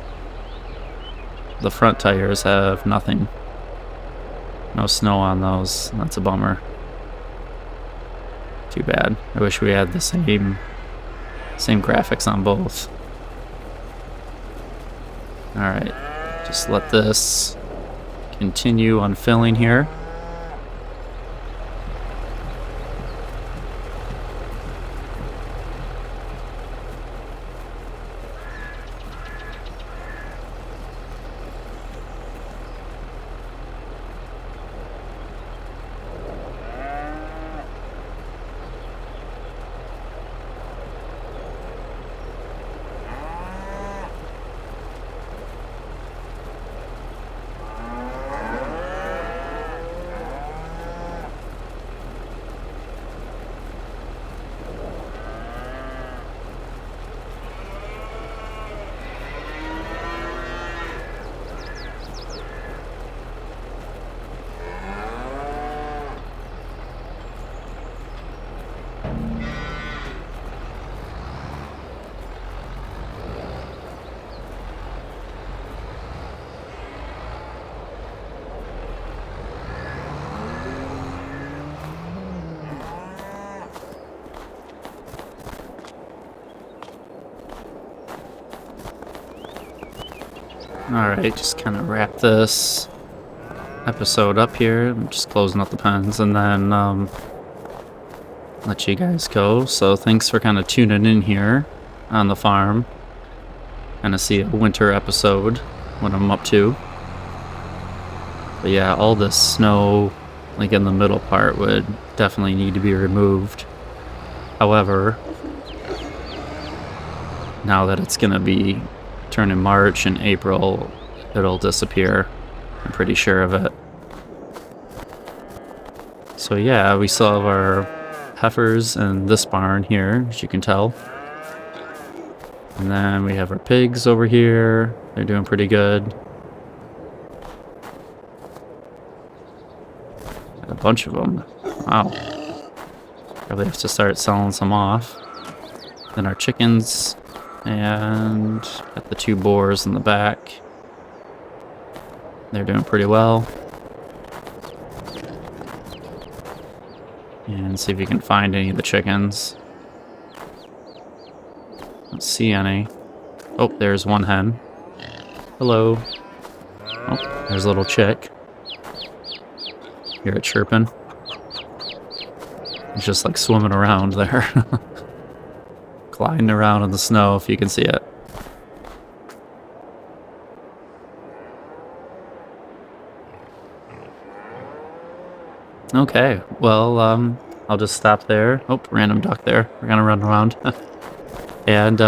the front tires have nothing. No snow on those. That's a bummer. Too bad. I wish we had the same graphics on both. Alright, just let this continue unfilling here. Alright, just kind of wrap this episode up here. I'm just closing up the pens and then let you guys go. So thanks for kind of tuning in here on the farm. Kind of see a winter episode, what I'm up to. But yeah, all this snow, like in the middle part, would definitely need to be removed. However, now that it's going to be turning March and April, it'll disappear. I'm pretty sure of it. So yeah, we still have our heifers in this barn here, as you can tell. And then we have our pigs over here. They're doing pretty good. Got a bunch of them. Wow. Probably have to start selling some off. Then our chickens. And got the 2 boars in the back. They're doing pretty well. And see if you can find any of the chickens. Don't see any. Oh, there's one hen. Hello. Oh, there's a little chick. Hear it chirping. It's just like swimming around there. Gliding around in the snow if you can see it. Okay, well, I'll just stop there. Oh, random duck there. We're gonna run around. And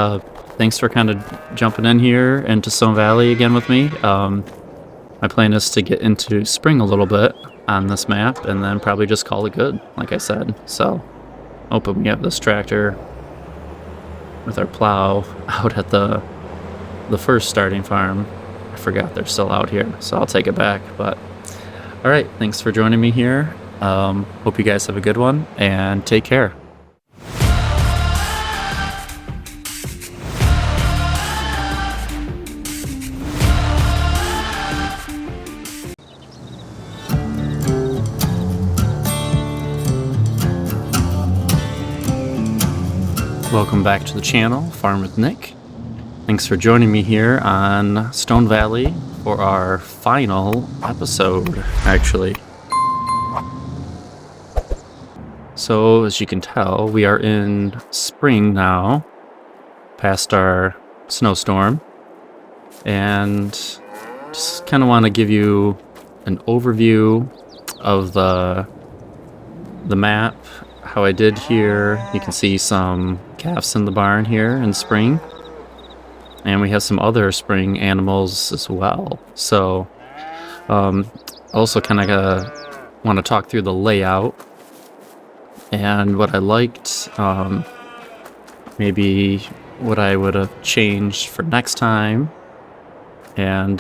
thanks for kind of jumping in here into Stone Valley again with me. My plan is to get into spring a little bit on this map and then probably just call it good, like I said. So, hoping we have this tractor with our plow out at the first starting farm. I forgot they're still out here, so I'll take it back. But all right, thanks for joining me here. Hope you guys have a good one, and take care. Welcome back to the channel, Farm with Nick. Thanks for joining me here on Stone Valley for our final episode, actually. So, as you can tell, we are in spring now, past our snowstorm, and just kind of want to give you an overview of the map, how I did here. You can see some calves in the barn here in spring, and we have some other spring animals as well. So also kind of want to talk through the layout and what I liked, maybe what I would have changed for next time, and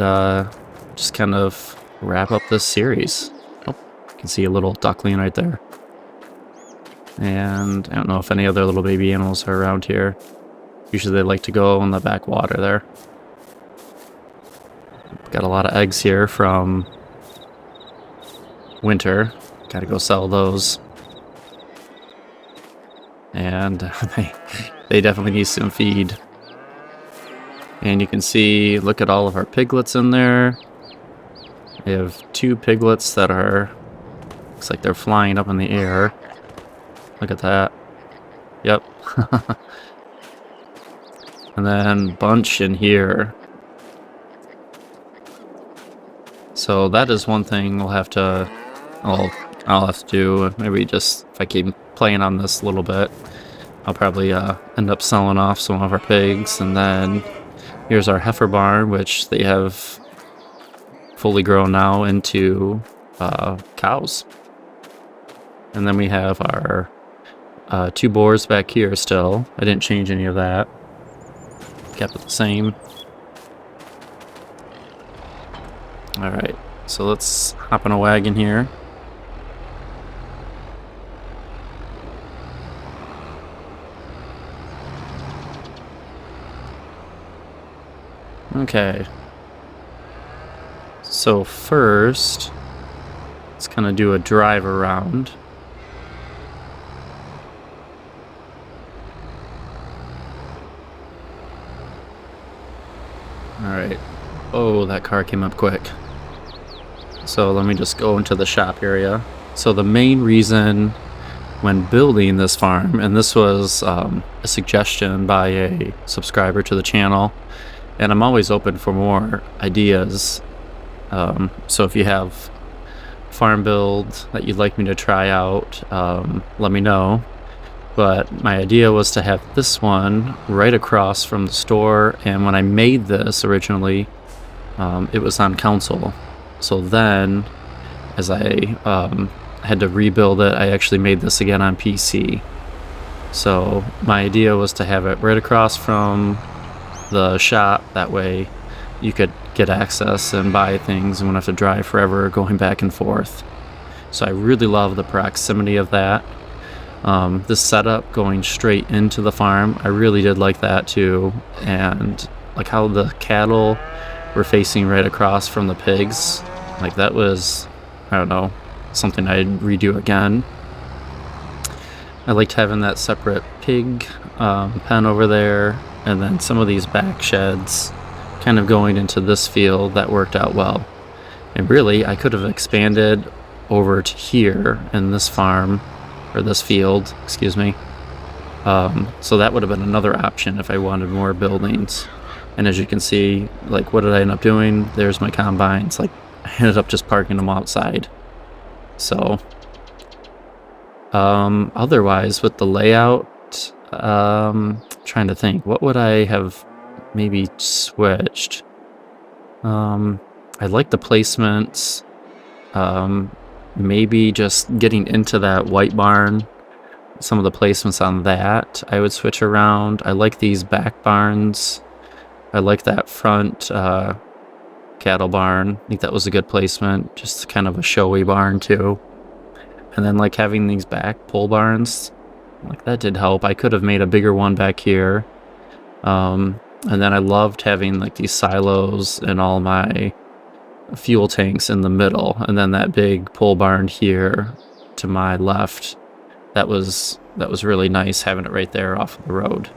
just kind of wrap up this series. Oh, you can see a little duckling right there. And I don't know if any other little baby animals are around here. Usually they like to go in the backwater there. Got a lot of eggs here from winter. Gotta go sell those. And they definitely need some feed. And you can see, look at all of our piglets in there. We have 2 piglets that are, looks like they're flying up in the air. Look at that. Yep. And then bunch in here. So that is one thing we'll have to, I'll have to do. Maybe just, if I keep playing on this a little bit, I'll probably end up selling off some of our pigs. And then here's our heifer barn, which they have fully grown now into cows. And then we have our 2 boars back here still. I didn't change any of that. Kept it the same. Alright, so let's hop in a wagon here. Okay. So first, let's kind of do a drive around. Alright. Oh, that car came up quick. So let me just go into the shop area. So the main reason when building this farm, and this was a suggestion by a subscriber to the channel, and I'm always open for more ideas. So if you have farm build that you'd like me to try out, let me know. But my idea was to have this one right across from the store, and when I made this originally, it was on console. So then, as I had to rebuild it, I actually made this again on PC. So my idea was to have it right across from the shop. That way you could get access and buy things and wouldn't have to drive forever going back and forth. So I really love the proximity of that. This setup going straight into the farm, I really did like that too. And like how the cattle were facing right across from the pigs. Like that was, I don't know, something I'd redo again. I liked having that separate pig pen over there, and then some of these back sheds kind of going into this field. That worked out well. And really, I could have expanded over to here in this farm, or this field, excuse me. So that would have been another option if I wanted more buildings. And as you can see, like, what did I end up doing? There's my combines. Like, I ended up just parking them outside. So otherwise with the layout, trying to think, what would I have maybe switched? I like the placements. Maybe just getting into that white barn, some of the placements on that I would switch around. I like these back barns. I like that front cattle barn. I think that was a good placement, just kind of a showy barn too. And then like having these back pole barns, like that did help. I could have made a bigger one back here. And then I loved having like these silos and all my fuel tanks in the middle, and then that big pole barn here to my left. That was really nice having it right there off of the road.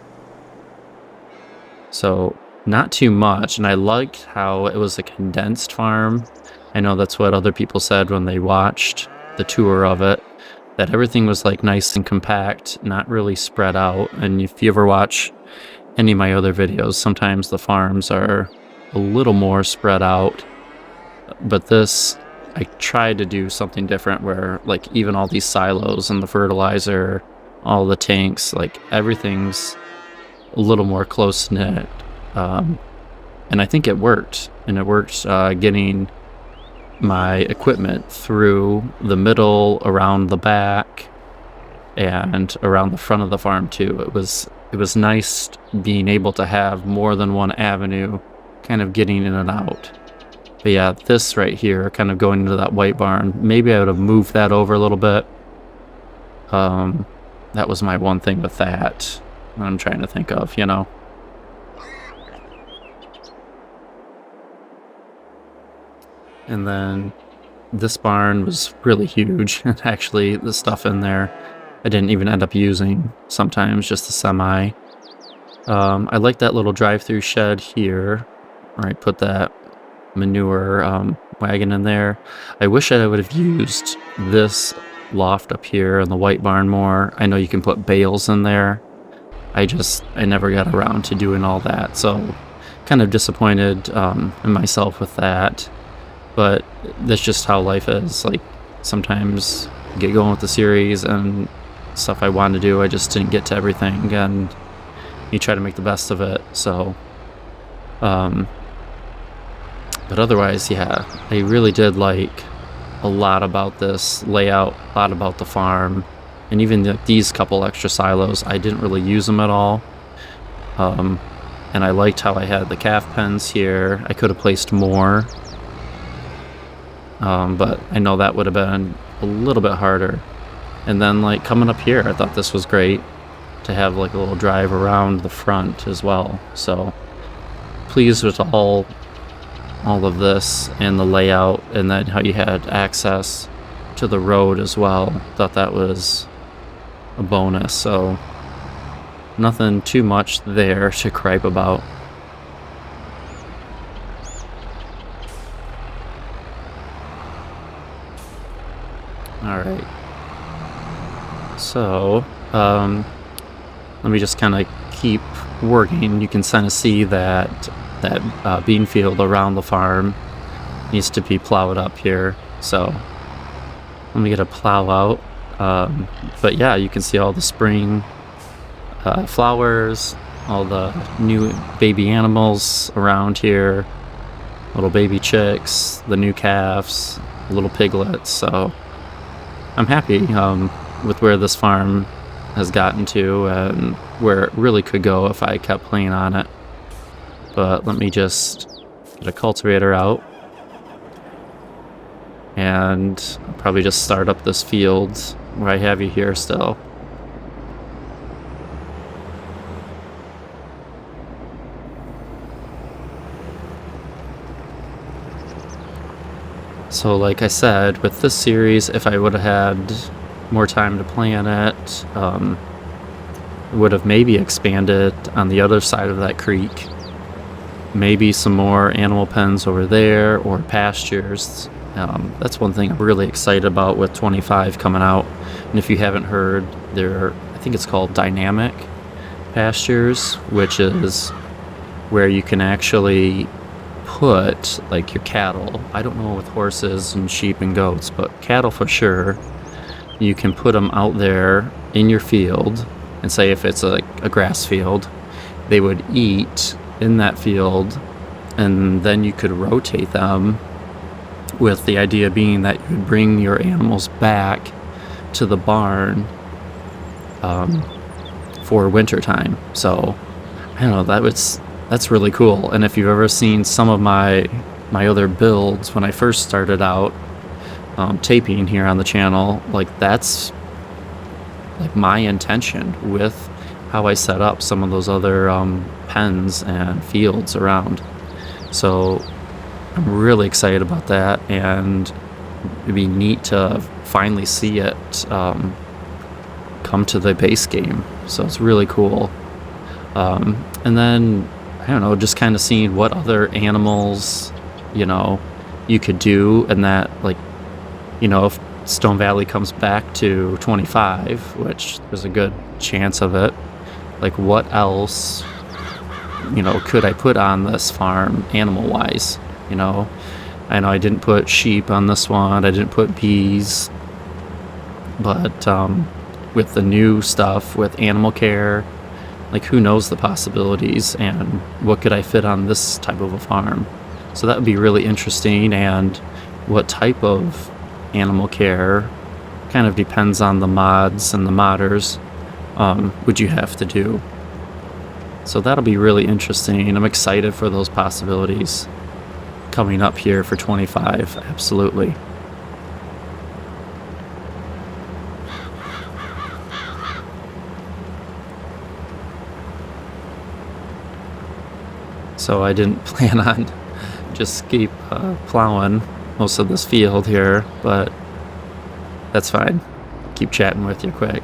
So not too much, and I liked how it was a condensed farm. I know that's what other people said when they watched the tour of it, that everything was like nice and compact, not really spread out. And if you ever watch any of my other videos, sometimes the farms are a little more spread out. But this, I tried to do something different where like even all these silos and the fertilizer, all the tanks, like everything's a little more close-knit. And I think it worked. And it worked getting my equipment through the middle, around the back, and around the front of the farm too. It was nice being able to have more than one avenue kind of getting in and out. But yeah, this right here, kind of going into that white barn, maybe I would have moved that over a little bit. That was my one thing with that I'm trying to think of, you know. And then this barn was really huge. And actually, the stuff in there, I didn't even end up using sometimes, just the semi. I like that little drive-through shed here, where I put that manure wagon in there. I wish I would have used this loft up here in the white barn more. I know you can put bales in there. I never got around to doing all that, so kind of disappointed in myself with that. But that's just how life is. Like, sometimes I get going with the series and stuff I wanted to do, I just didn't get to everything, and you try to make the best of it. So but otherwise, yeah, I really did like a lot about this layout, a lot about the farm, and even these couple extra silos, I didn't really use them at all. And I liked how I had the calf pens here. I could have placed more, but I know that would have been a little bit harder. And then like coming up here, I thought this was great to have like a little drive around the front as well. So pleased with all of this and the layout, and then how you had access to the road as well. Thought that was a bonus. So nothing too much there to gripe about. Alright, so let me just kind of keep working. You can kind of see that bean field around the farm needs to be plowed up here, so let me get a plow out. But yeah, you can see all the spring flowers, all the new baby animals around here, little baby chicks, the new calves, little piglets. So I'm happy with where this farm has gotten to and where it really could go if I kept playing on it. but let me just get a cultivator out. And I'll probably just start up this field where I have you here still. So like I said, with this series, if I would have had more time to plan it, would have maybe expanded on the other side of that creek. Maybe some more animal pens over there or pastures. That's one thing I'm really excited about with 25 coming out. And if you haven't heard, I think it's called dynamic pastures, which is where you can actually put like your cattle. I don't know with horses and sheep and goats, but cattle for sure. You can put them out there in your field, and say if it's a grass field, they would eat in that field, and then you could rotate them, with the idea being that you would bring your animals back to the barn for winter time. So I don't know, that's really cool. And if you've ever seen some of my other builds when I first started out taping here on the channel, like that's like my intention with how I set up some of those other pens and fields around. So I'm really excited about that, and it'd be neat to finally see it come to the base game. So it's really cool. And then, I don't know, just kind of seeing what other animals, you could do, and that, like, if Stone Valley comes back to 25, which there's a good chance of it, like what else, could I put on this farm animal-wise? I know I didn't put sheep on this one, I didn't put bees, but with the new stuff, with animal care, like who knows the possibilities, and what could I fit on this type of a farm? So that would be really interesting, and what type of animal care kind of depends on the mods and the modders would you have to do. So that'll be really interesting. I'm excited for those possibilities coming up here for 25, absolutely. So I didn't plan on just keep plowing most of this field here, but that's fine. Keep chatting with you quick.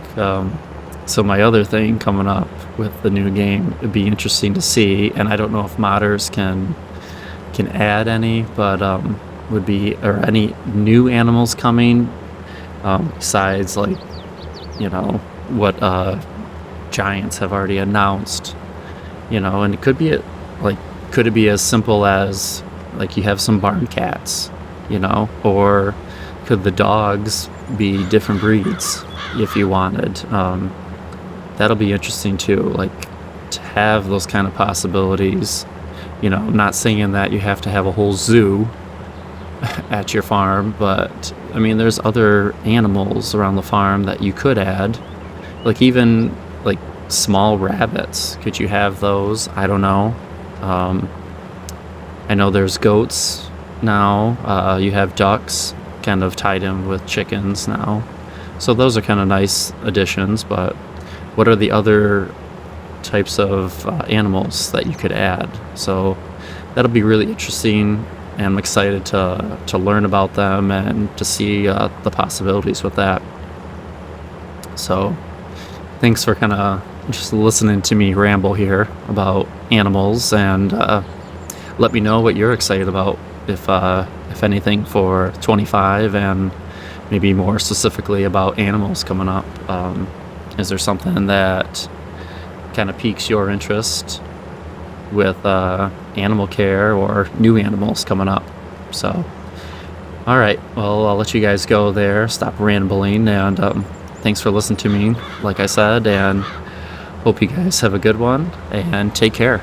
So my other thing coming up with the new game, it'd be interesting to see, and I don't know if modders can add any, but would be, or any new animals coming besides, like, what Giants have already announced, and it could be could it be as simple as like you have some barn cats, or could the dogs be different breeds if you wanted? That'll be interesting too, like to have those kind of possibilities. I'm not saying that you have to have a whole zoo at your farm, but I mean, there's other animals around the farm that you could add, like even like small rabbits. Could you have those? I don't know. I know there's goats now. You have ducks kind of tied in with chickens now. So those are kind of nice additions, but what are the other types of animals that you could add? So that'll be really interesting, and I'm excited to learn about them and to see the possibilities with that. So thanks for kind of just listening to me ramble here about animals, and let me know what you're excited about, if anything, for 25, and maybe more specifically about animals coming up. Is there something that kind of piques your interest with animal care or new animals coming up? So, all right, well, I'll let you guys go there, stop rambling, and thanks for listening to me, like I said, and hope you guys have a good one, and take care.